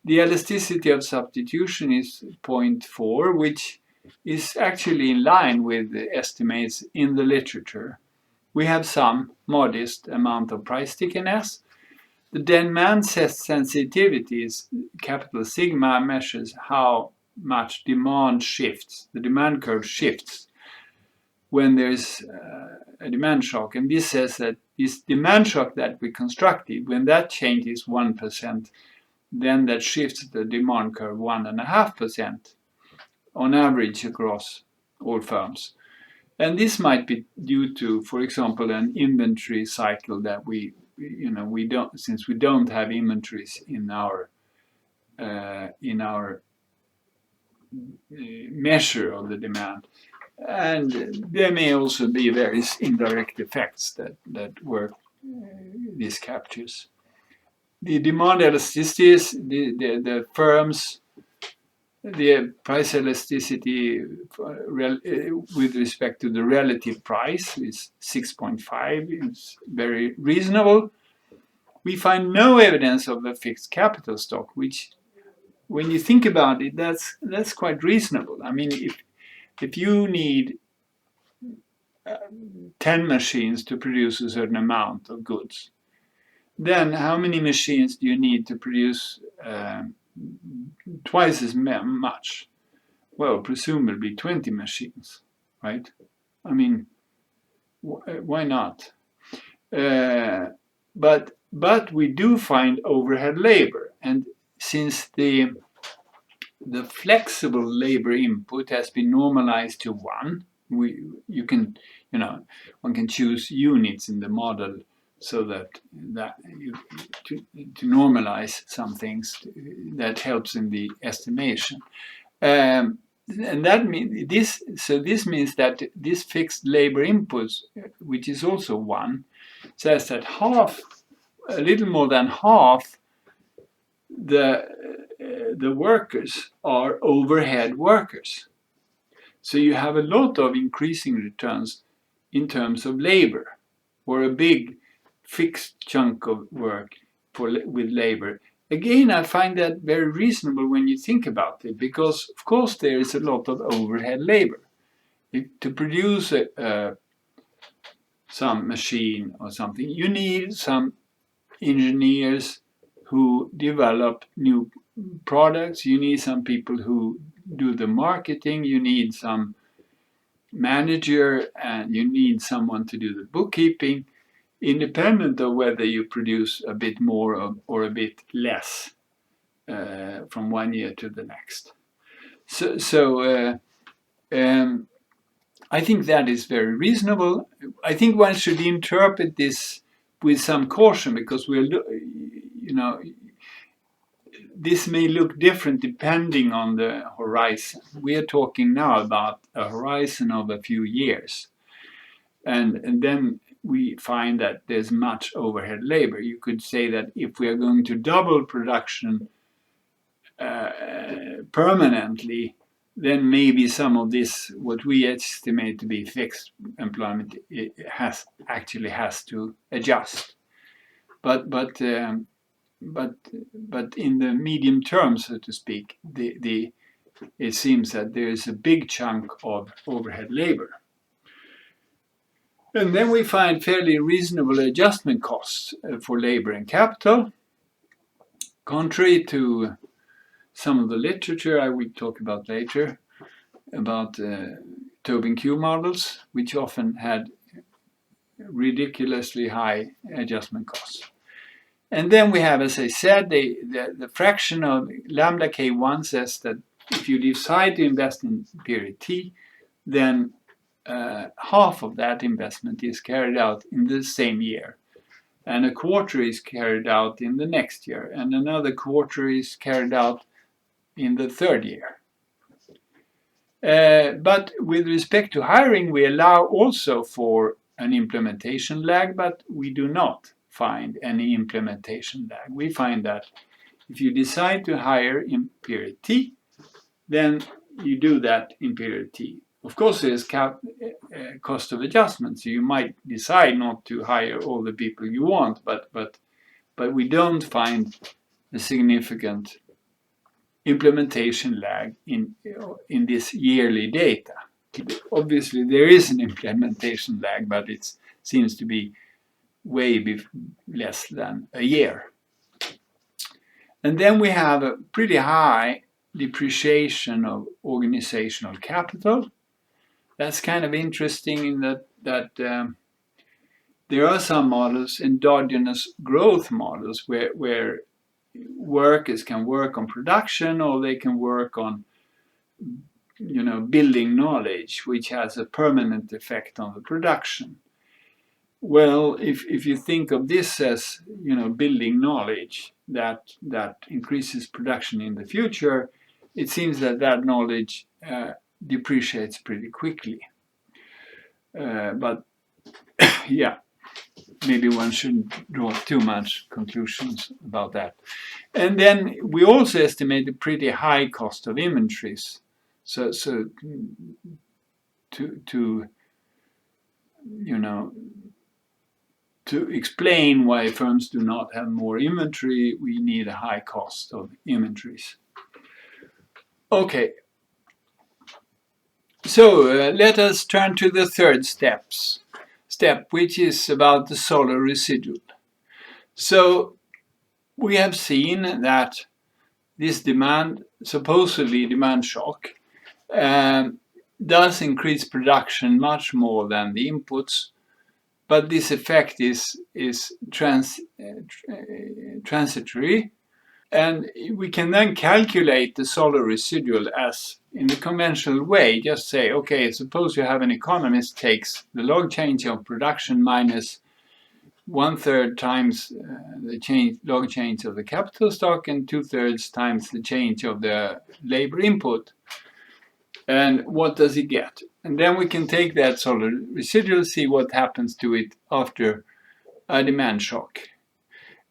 The elasticity of substitution is 0.4, which is actually in line with the estimates in the literature. We have some modest amount of price stickiness. The demand sensitivity is capital sigma, measures how much demand shifts. The demand curve shifts when there's a demand shock. And this says that this demand shock that we constructed, when that changes 1%, then that shifts the demand curve 1.5% on average across all firms. And this might be due to, for example, an inventory cycle that we don't, since we don't have inventories in our measure of the demand. And there may also be various indirect effects that work these captures. The demand elasticity is the firms, the price elasticity with respect to the relative price is 6.5. It's very reasonable. We find no evidence of a fixed capital stock, which, when you think about it, that's quite reasonable. I mean, if you need 10 machines to produce a certain amount of goods, then how many machines do you need to produce twice as much? Well, presumably 20 machines, right? I mean, why not? But we do find overhead labor, and since the flexible labor input has been normalized to 1, one can choose units in the model so that to normalize some things that helps in the estimation. And that means this means that this fixed labor input, which is also 1, says that a little more than half the workers are overhead workers. So you have a lot of increasing returns in terms of labor, or a big fixed chunk of work with labor. Again, I find that very reasonable when you think about it, because of course there is a lot of overhead labor. To produce some machine or something, you need some engineers who develop new products, you need some people who do the marketing, you need some manager, and you need someone to do the bookkeeping, independent of whether you produce a bit more or a bit less from one year to the next. So I think that is very reasonable. I think one should interpret this with some caution, because this may look different depending on the horizon. We are talking now about a horizon of a few years. And then we find that there's much overhead labor. You could say that if we are going to double production permanently, then maybe some of this, what we estimate to be fixed employment, has to adjust. But in the medium term, so to speak, it seems that there is a big chunk of overhead labor. And then we find fairly reasonable adjustment costs for labor and capital, contrary to some of the literature I will talk about later, about Tobin Q models, which often had ridiculously high adjustment costs. And then we have, as I said, the fraction of lambda K1 says that if you decide to invest in period T, then half of that investment is carried out in the same year, and a quarter is carried out in the next year, and another quarter is carried out in the third year. But with respect to hiring, we allow also for an implementation lag, but we do not find any implementation lag. We find that if you decide to hire in period T, then you do that in period T. Of course, there's cost of adjustment, so you might decide not to hire all the people you want, but we don't find a significant implementation lag in this yearly data. Obviously, there is an implementation lag, but it seems to be way less than a year. And then we have a pretty high depreciation of organizational capital. That's kind of interesting in that there are some models, endogenous growth models, where workers can work on production, or they can work on building knowledge, which has a permanent effect on the production. Well, if you think of this as building knowledge that increases production in the future, it seems that knowledge depreciates pretty quickly. But yeah, maybe one shouldn't draw too much conclusions about that. And then we also estimate a pretty high cost of inventories. So to explain why firms do not have more inventory, we need a high cost of inventories. Okay, so let us turn to the third step, which is about the Solow Residual. So we have seen that this supposedly demand shock, does increase production much more than the inputs, but this effect is transitory, and we can then calculate the Solow Residual as in the conventional way. Just say, okay, suppose you have an economist takes the log change of production minus 1/3 times the log change of the capital stock and 2/3 times the change of the labor input. And what does he get? And then we can take that Solow Residual, see what happens to it after a demand shock.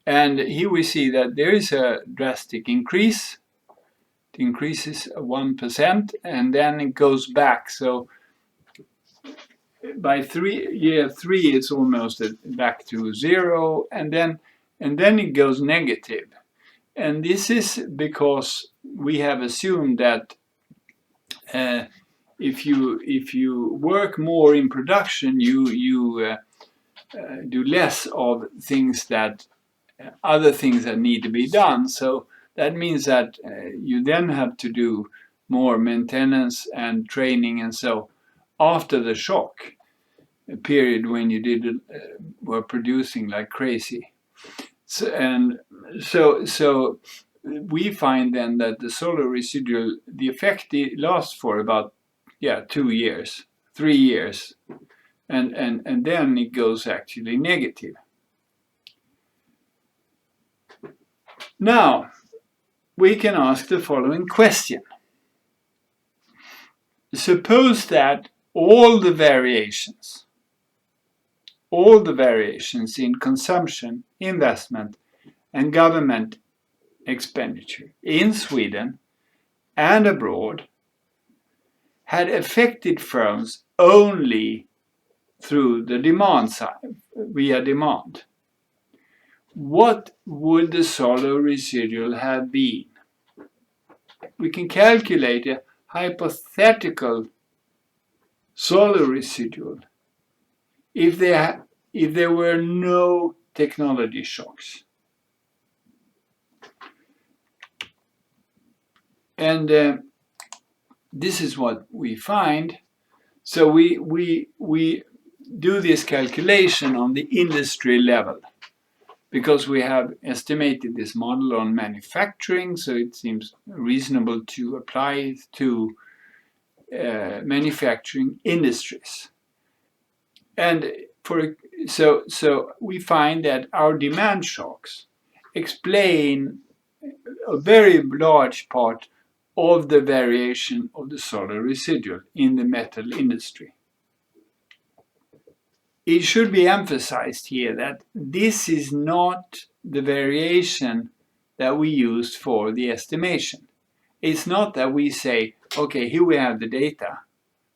And here we see that there is a drastic increase. It increases 1%, and then it goes back. So by year three, it's almost back to zero, and then it goes negative. And this is because we have assumed that if you work more in production, you do less of other things that need to be done. So that means that you then have to do more maintenance and training, and so after the shock, a period when you were producing like crazy. So we find then that the Solow Residual, the effect lasts for about 2 years, 3 years, and then it goes actually negative. Now we can ask the following question. Suppose that all the variations in consumption, investment, and government expenditure in Sweden and abroad had affected firms only through the demand side, via demand. What would the Solow Residual have been? We can calculate a hypothetical Solow Residual if there were no technology shocks. And this is what we find. So we do this calculation on the industry level, because we have estimated this model on manufacturing, so it seems reasonable to apply it to manufacturing industries. And so we find that our demand shocks explain a very large part of the variation of the Solow Residual in the metal industry. it should be emphasized here that this is not the variation that we use for the estimation. It's not that we say, okay, here we have the data.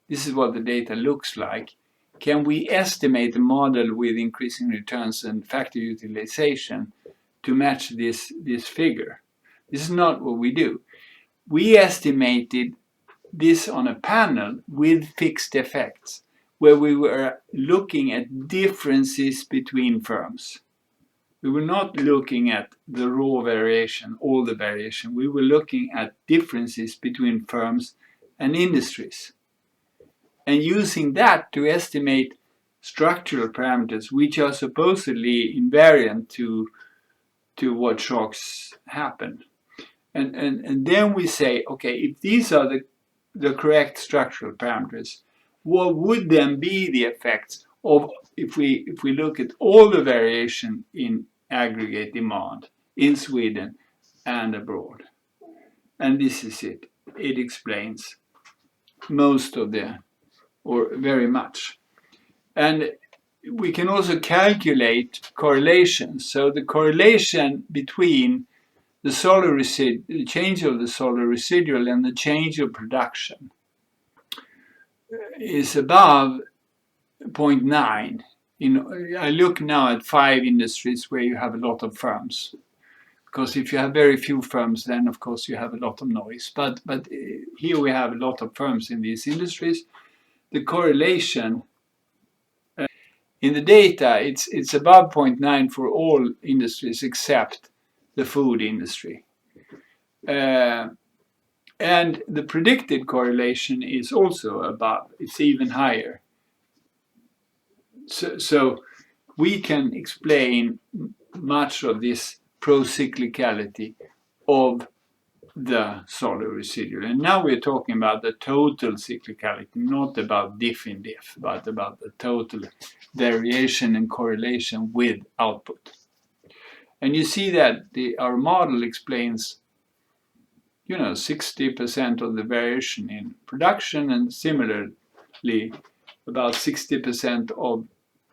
This is what the data looks like. Can we estimate the model with increasing returns and factor utilization to match this figure? This is not what we do. We estimated this on a panel with fixed effects, where we were looking at differences between firms. We were not looking at the raw variation, all the variation. We were looking at differences between firms and industries, and using that to estimate structural parameters which are supposedly invariant to what shocks happen. And then we say, okay, if these are the correct structural parameters, what would then be the effects of if we look at all the variation in aggregate demand in Sweden and abroad? And this is it. It explains most of or very much. And we can also calculate correlations. So the correlation between the change of the Solow residual and the change of production is above 0.9. I look now at 5 industries where you have a lot of firms. Because if you have very few firms, then of course you have a lot of noise. But here we have a lot of firms in these industries. The correlation in the data, it's above 0.9 for all industries except the food industry. And the predicted correlation is also above, it's even higher. So we can explain much of this pro-cyclicality of the Solow residual. And now we're talking about the total cyclicality, not about diff in diff, but about the total variation and correlation with output. And you see that our model explains 60% of the variation in production, and similarly about 60%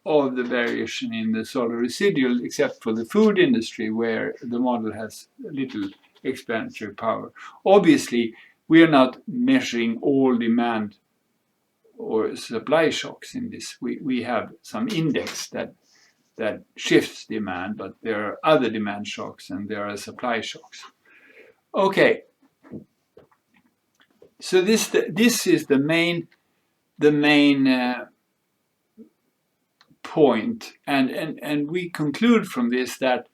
of the variation in the Solow residual, except for the food industry where the model has little explanatory power. Obviously, we are not measuring all demand or supply shocks in this. We have some index that shifts demand, but there are other demand shocks and there are supply shocks. Okay, so this is the main point, and we conclude from this that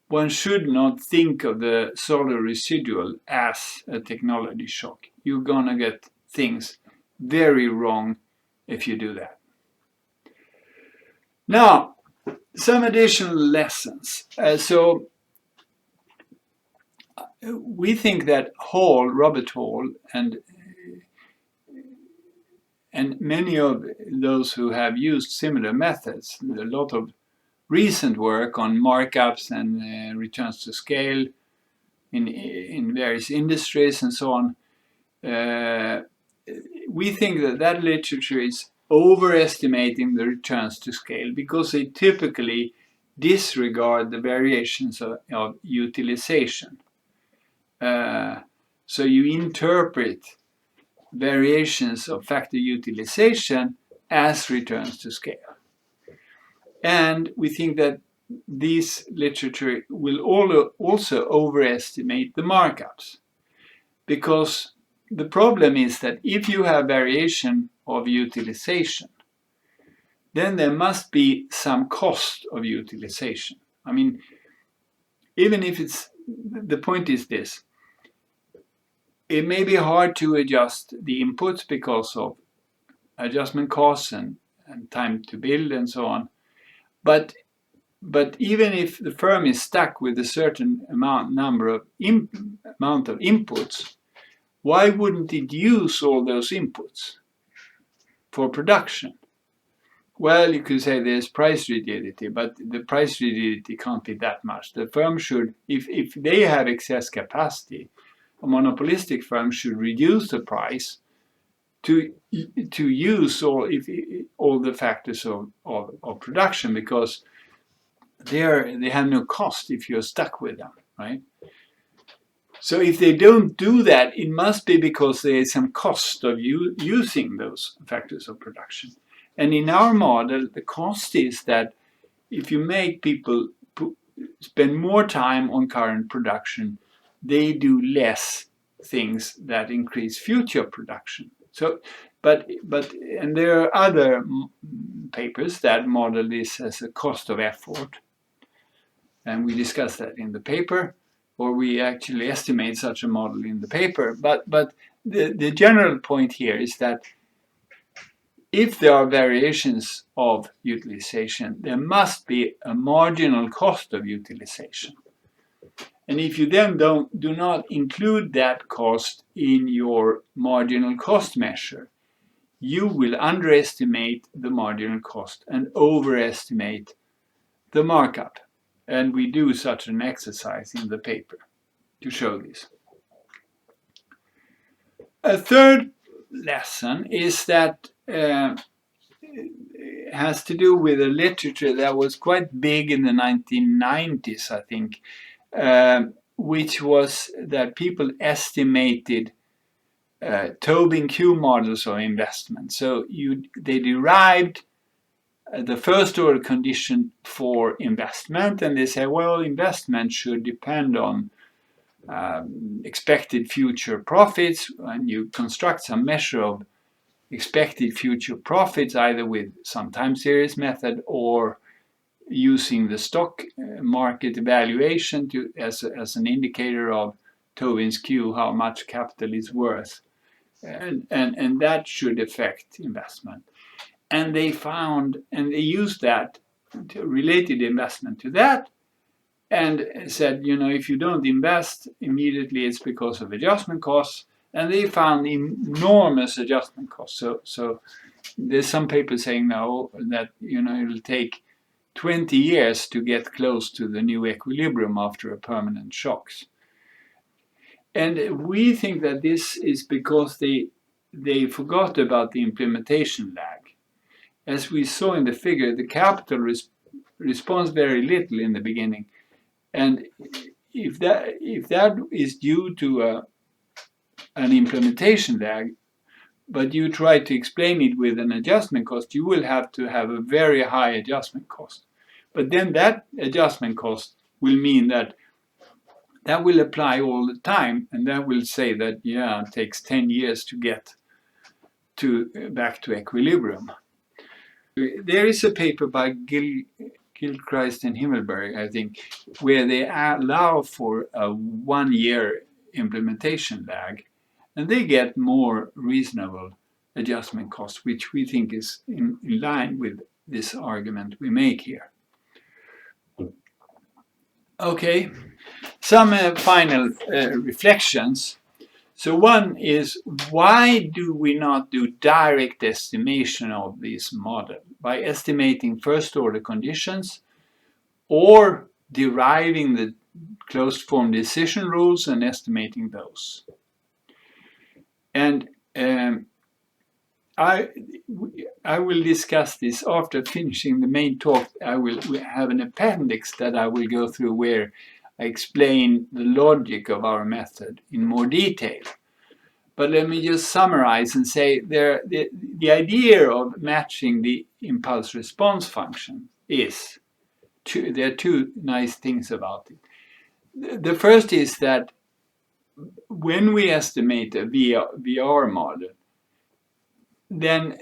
one should not think of the Solow residual as a technology shock. You're gonna get things very wrong if you do that. Now, some additional lessons. So we think that Robert Hall, and many of those who have used similar methods, a lot of recent work on markups and returns to scale in various industries and so on, we think that literature is overestimating the returns to scale because they typically disregard the variations of utilization. So you interpret variations of factor utilization as returns to scale. And we think that this literature will also overestimate the markups, because the problem is that if you have variation of utilization, then there must be some cost of utilization. I mean, even if the point is this, it may be hard to adjust the inputs because of adjustment costs and time to build and so on. But even if the firm is stuck with a certain amount of inputs, why wouldn't it use all those inputs for production? Well, you could say there's price rigidity, but the price rigidity can't be that much. The firm should, if they have excess capacity, a monopolistic firm should reduce the price to use all the factors of production, because they have no cost if you're stuck with them, right? So if they don't do that, it must be because there is some cost of using those factors of production. And in our model, the cost is that if you make people spend more time on current production, they do less things that increase future production. So, and there are other papers that model this as a cost of effort, and we discuss that in the paper, or we actually estimate such a model in the paper. But the general point here is that if there are variations of utilization, there must be a marginal cost of utilization. And if you then do not include that cost in your marginal cost measure, you will underestimate the marginal cost and overestimate the markup. And we do such an exercise in the paper to show this. A third lesson is that has to do with a literature that was quite big in the 1990s, I think, which was that people estimated Tobin Q models of investment. So they derived the first order condition for investment, and they say, well, investment should depend on expected future profits, and you construct some measure of expected future profits either with some time series method or using the stock market evaluation as an indicator of Tobin's Q, how much capital is worth, and that should affect investment. And they found, and they used that related investment to that, and said, if you don't invest immediately, it's because of adjustment costs. And they found enormous adjustment costs. So there's some papers saying now that it'll take 20 years to get close to the new equilibrium after a permanent shocks. And we think that this is because they forgot about the implementation lag. As we saw in the figure, the capital responds very little in the beginning. And if that is due to an implementation lag, but you try to explain it with an adjustment cost, you will have to have a very high adjustment cost. But then that adjustment cost will mean that will apply all the time, and that will say that, it takes 10 years to get back to equilibrium. There is a paper by Gilchrist and Himmelberg, I think, where they allow for a 1 year implementation lag, and they get more reasonable adjustment costs, which we think is in line with this argument we make here. Okay, some final reflections. So one is, why do we not do direct estimation of this model by estimating first order conditions or deriving the closed form decision rules and estimating those? And I will discuss this after finishing the main talk. I will have an appendix that I will go through where I explain the logic of our method in more detail. But let me just summarize and say the idea of matching the impulse response function is, there are two nice things about it. The first is that when we estimate a VR model, then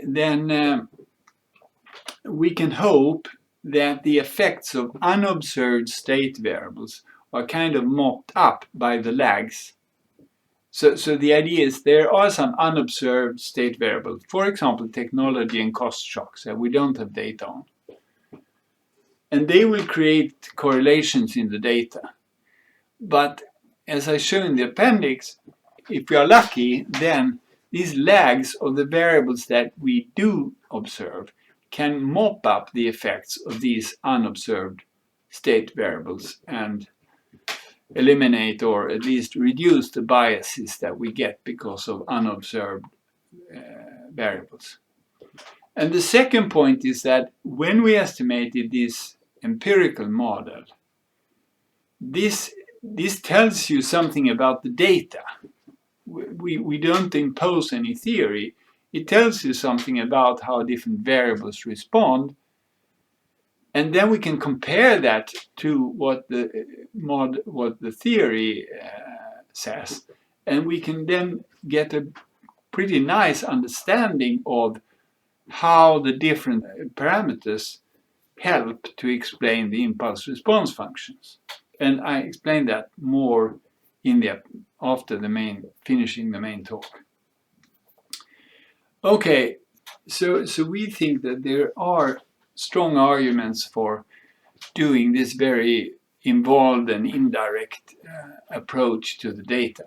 we can hope that the effects of unobserved state variables are kind of mopped up by the lags. So the idea is there are some unobserved state variables, for example, technology and cost shocks that we don't have data on. And they will create correlations in the data. But as I show in the appendix, if we are lucky, then these lags of the variables that we do observe can mop up the effects of these unobserved state variables and eliminate or at least reduce the biases that we get because of unobserved variables. And the second point is that when we estimated this empirical model, this tells you something about the data. We don't impose any theory. It tells you something about how different variables respond. And then we can compare that to what the theory says. And we can then get a pretty nice understanding of how the different parameters help to explain the impulse response functions. And I explain that more in the after finishing the main talk. Okay, so we think that there are strong arguments for doing this very involved and indirect approach to the data.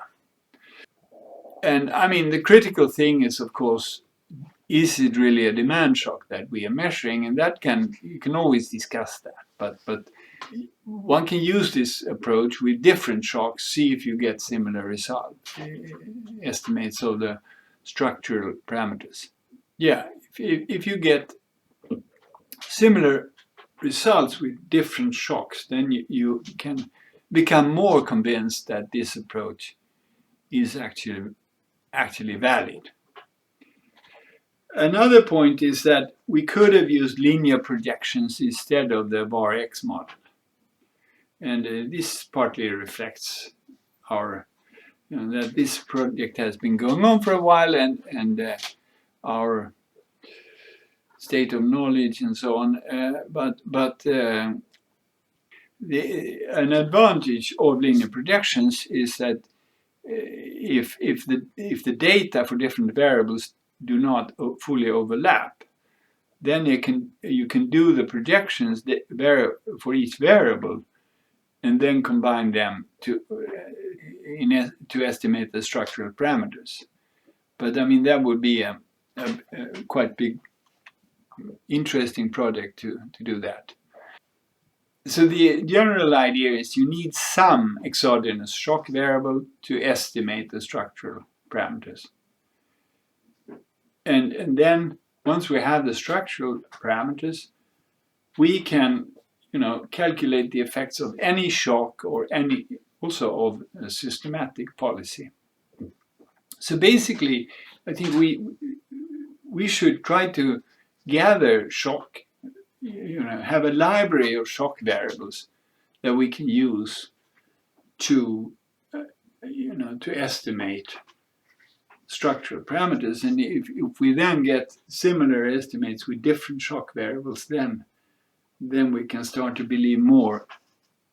And I mean, the critical thing is, of course, is it really a demand shock that we are measuring? And that you can always discuss that. But one can use this approach with different shocks, see if you get similar results, estimates of the structural parameters. Yeah, if you get similar results with different shocks, then you can become more convinced that this approach is actually valid. Another point is that we could have used linear projections instead of the var X model. And this partly reflects that this project has been going on for a while and our state of knowledge and so on. But an advantage of linear projections is that if the data for different variables do not fully overlap, then you can do the projections for each variable and then combine them to estimate the structural parameters. But I mean, that would be a quite big, interesting project to do that. So the general idea is you need some exogenous shock variable to estimate the structural parameters. And then once we have the structural parameters, we can calculate the effects of any shock or also of a systematic policy. So basically, I think we should try to gather shock, have a library of shock variables that we can use to estimate structural parameters. And if we then get similar estimates with different shock variables, then we can start to believe more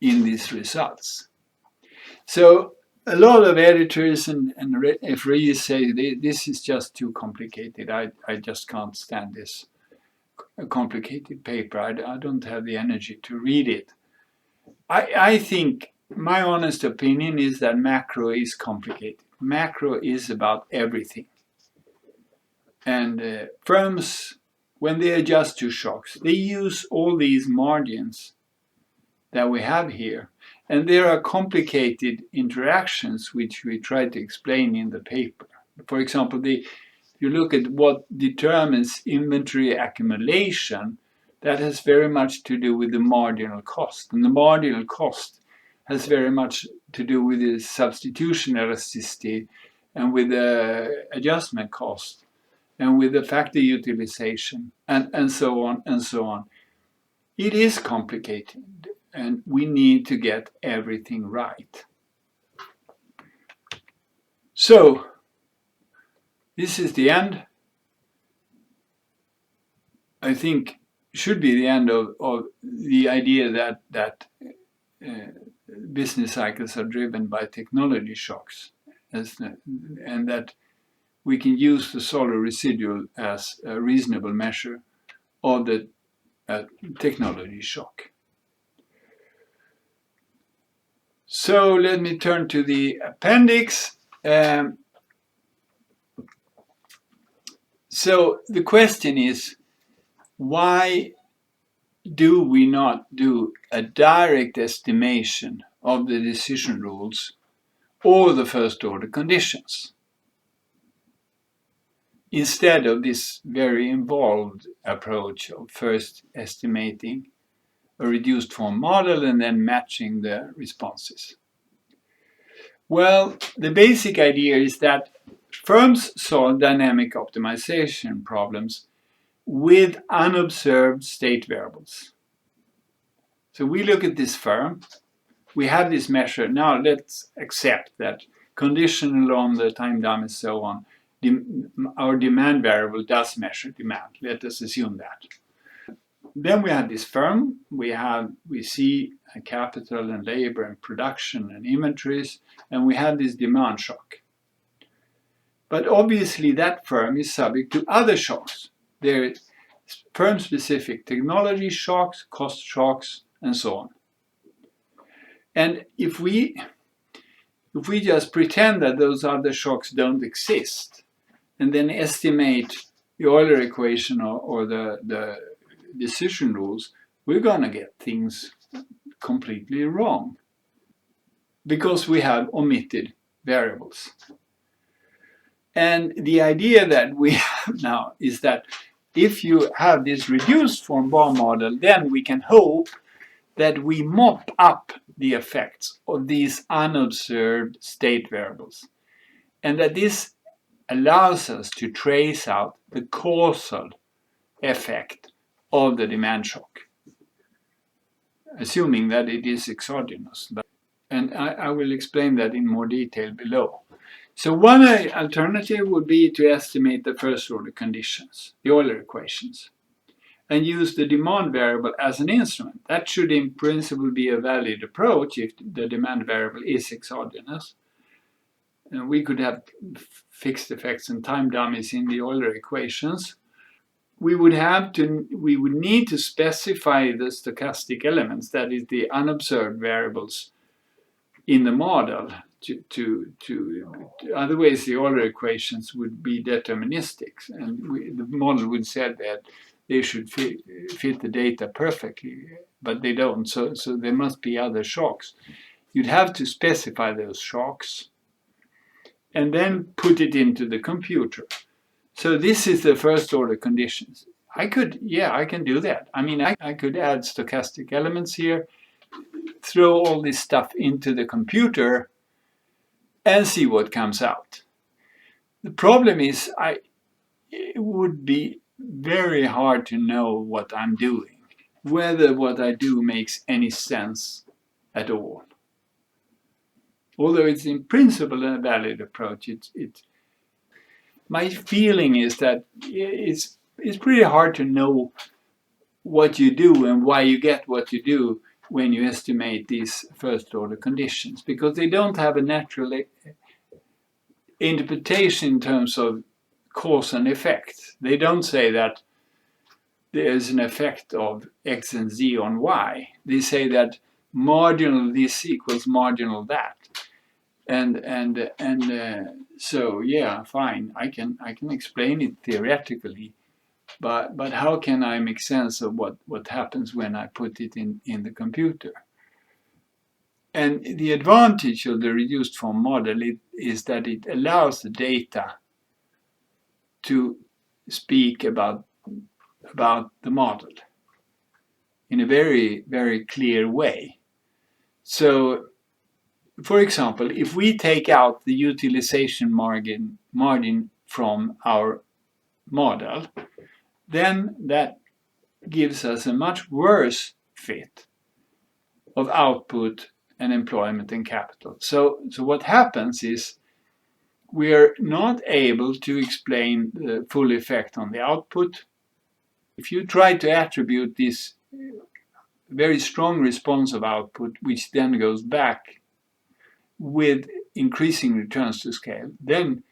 in these results. So a lot of editors and referees say this is just too complicated. I just can't stand this complicated paper. I don't have the energy to read it. I think my honest opinion is that macro is complicated. Macro is about everything. And firms, when they adjust to shocks, they use all these margins that we have here. And there are complicated interactions which we try to explain in the paper. For example, if you look at what determines inventory accumulation, that has very much to do with the marginal cost. And the marginal cost has very much to do with the substitution elasticity and with the adjustment cost and with the factor utilization and so on and so on. It is complicated and we need to get everything right. So this is the end. I think should be the end of the idea that business cycles are driven by technology shocks, and that we can use the Solow Residual as a reasonable measure of the technology shock. So let me turn to the appendix. So the question is, why do we not do a direct estimation of the decision rules or the first order conditions? instead of this very involved approach of first estimating a reduced form model and then matching the responses. Well, the basic idea is that firms solve dynamic optimization problems with unobserved state variables. So we look at this firm, we have this measure. Now let's accept that conditional on the time dummy and so on, our demand variable does measure demand. Let us assume that. Then we have this firm, we see capital and labor and production and inventories, and we have this demand shock. But obviously that firm is subject to other shocks. There are firm-specific technology shocks, cost shocks, and so on. And if we just pretend that those other shocks don't exist, and then estimate the Euler equation or the decision rules, we're going to get things completely wrong because we have omitted variables. And the idea that we have now is that if you have this reduced form bar model, then we can hope that we mop up the effects of these unobserved state variables, and that this allows us to trace out the causal effect of the demand shock, assuming that it is exogenous. And I will explain that in more detail below. So one alternative would be to estimate the first order conditions, the Euler equations, and use the demand variable as an instrument. That should in principle be a valid approach if the demand variable is exogenous. And we could have fixed effects and time dummies in the Euler equations. We would need to specify the stochastic elements, that is the unobserved variables in the model. Otherwise the Euler equations would be deterministic, and the model would say that they should fit the data perfectly, but they don't. So there must be other shocks. You'd have to specify those shocks and then put it into the computer. So this is the first order conditions. I can do that. I mean, I could add stochastic elements here, throw all this stuff into the computer, and see what comes out. The problem is it would be very hard to know what I'm doing, whether what I do makes any sense at all. Although it's in principle a valid approach, my feeling is that it's pretty hard to know what you do and why you get what you do when you estimate these first order conditions, because they don't have a natural interpretation in terms of cause and effect. They don't say that there's an effect of X and Z on Y. They say that marginal this equals marginal that. So yeah, fine, I can explain it theoretically, but how can I make sense of what happens when I put it in the computer? And the advantage of the reduced form model is that it allows the data to speak about the model in a very, very clear way. So, for example, if we take out the utilization margin from our model, then that gives us a much worse fit of output and employment and capital. So what happens is we are not able to explain the full effect on the output. If you try to attribute this very strong response of output, which then goes back with increasing returns to scale, then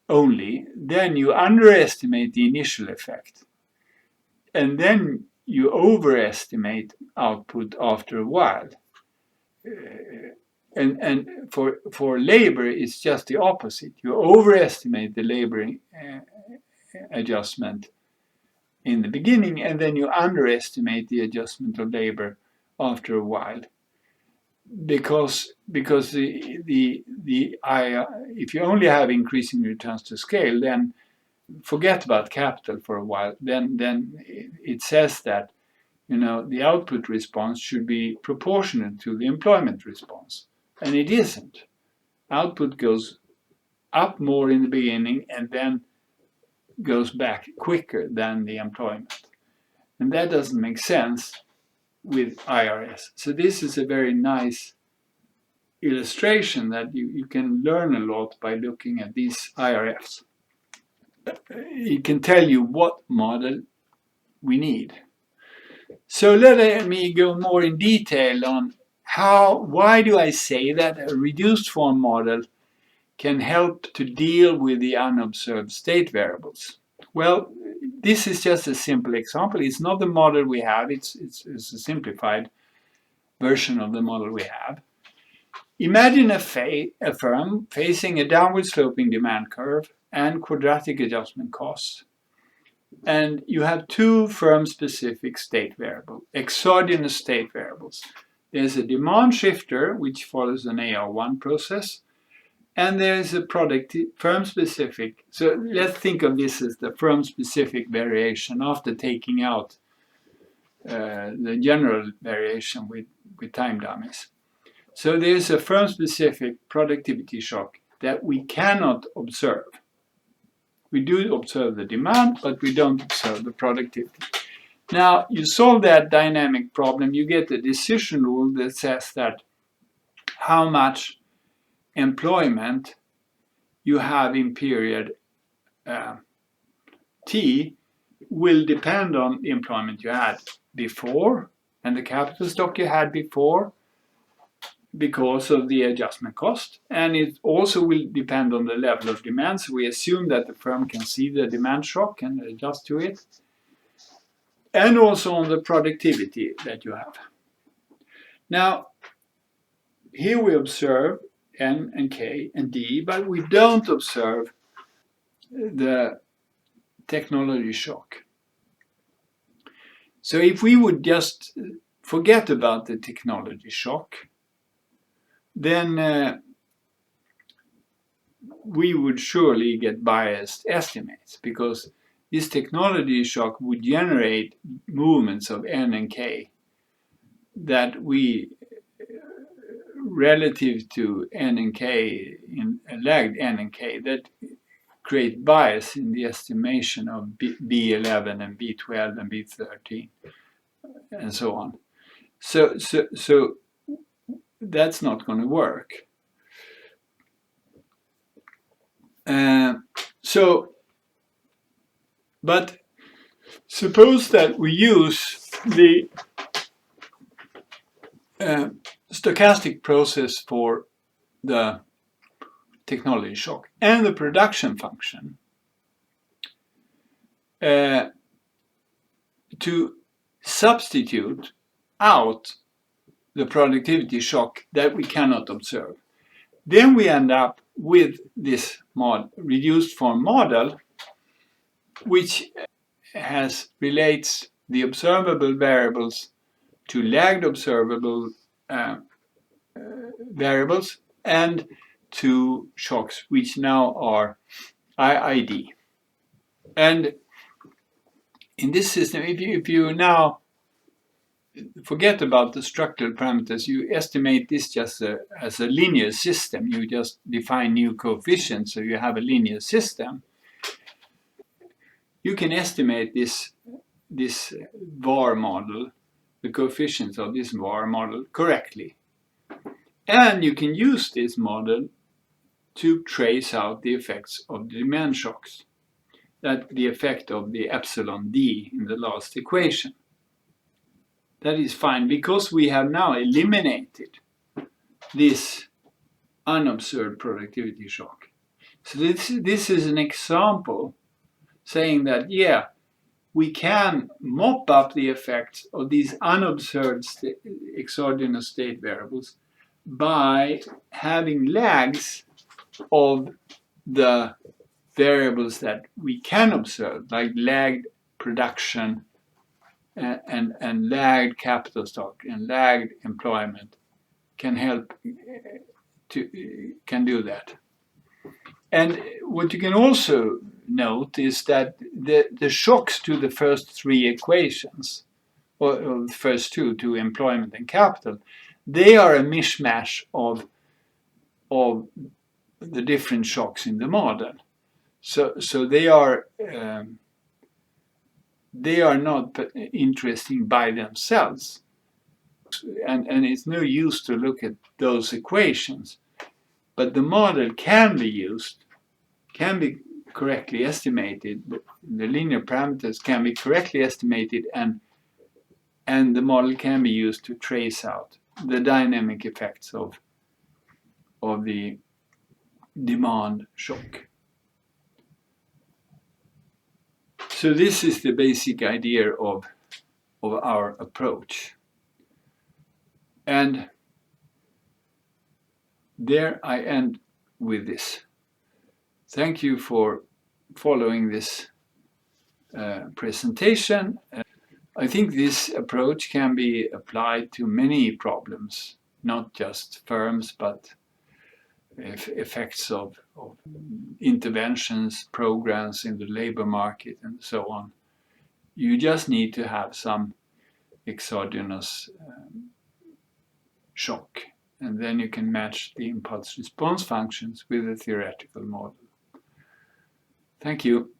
you underestimate the initial effect. And then you overestimate output after a while. And for labor, it's just the opposite. You overestimate the labor adjustment in the beginning, and then you underestimate the adjustment of labor after a while. Because if you only have increasing returns to scale, then forget about capital for a while, then it says that the output response should be proportionate to the employment response, and it isn't. Output goes up more in the beginning and then goes back quicker than the employment, and that doesn't make sense with IRS. So this is a very nice illustration that you can learn a lot by looking at these IRFs. It can tell you what model we need. So let me go more in detail on why do I say that a reduced form model can help to deal with the unobserved state variables. Well, this is just a simple example. It's not the model we have. It's a simplified version of the model we have. Imagine a firm facing a downward sloping demand curve and quadratic adjustment costs. And you have two firm-specific state variables, exogenous state variables. There's a demand shifter, which follows an AR1 process, and there's a firm-specific. So let's think of this as the firm-specific variation after taking out the general variation with time dummies. So there's a firm-specific productivity shock that we cannot observe. We do observe the demand, but we don't observe the productivity. Now, you solve that dynamic problem, you get a decision rule that says that how much employment you have in period T will depend on the employment you had before and the capital stock you had before, because of the adjustment cost, and it also will depend on the level of demand. So we assume that the firm can see the demand shock and adjust to it, and also on the productivity that you have. Now, here we observe N and K and D, but we don't observe the technology shock. So if we would just forget about the technology shock, then we would surely get biased estimates, because this technology shock would generate movements of N and K that we, relative to N and K, in lagged N and K, that create bias in the estimation of B11 and B12 and B13 and so on. So that's not going to work. But suppose that we use the stochastic process for the technology shock and the production function to substitute out the productivity shock that we cannot observe. Then we end up with this reduced form model, which relates the observable variables to lagged observable variables and to shocks, which now are IID. And in this system, if you now forget about the structural parameters, you estimate this just as a linear system. You just define new coefficients, so you have a linear system. You can estimate this VAR model, the coefficients of this VAR model, correctly. And you can use this model to trace out the effects of the demand shocks, that the effect of the epsilon D in the last equation. That is fine, because we have now eliminated this unobserved productivity shock. So this is an example saying that, yeah, we can mop up the effects of these unobserved exogenous state variables by having lags of the variables that we can observe, like lagged production and lagged capital stock and lagged employment can do that. And what you can also note is that the shocks to the first three equations, or the first two, to employment and capital, they are a mishmash of the different shocks in the model. So they are not interesting by themselves, and it's no use to look at those equations. But the model can be used, can be correctly estimated. The linear parameters can be correctly estimated, and the model can be used to trace out the dynamic effects of the demand shock. So this is the basic idea of our approach. And there I end with this. Thank you for following this presentation. I think this approach can be applied to many problems, not just firms, but effects of interventions, programs in the labor market, and so on. You just need to have some exogenous shock, and then you can match the impulse response functions with a theoretical model. Thank you.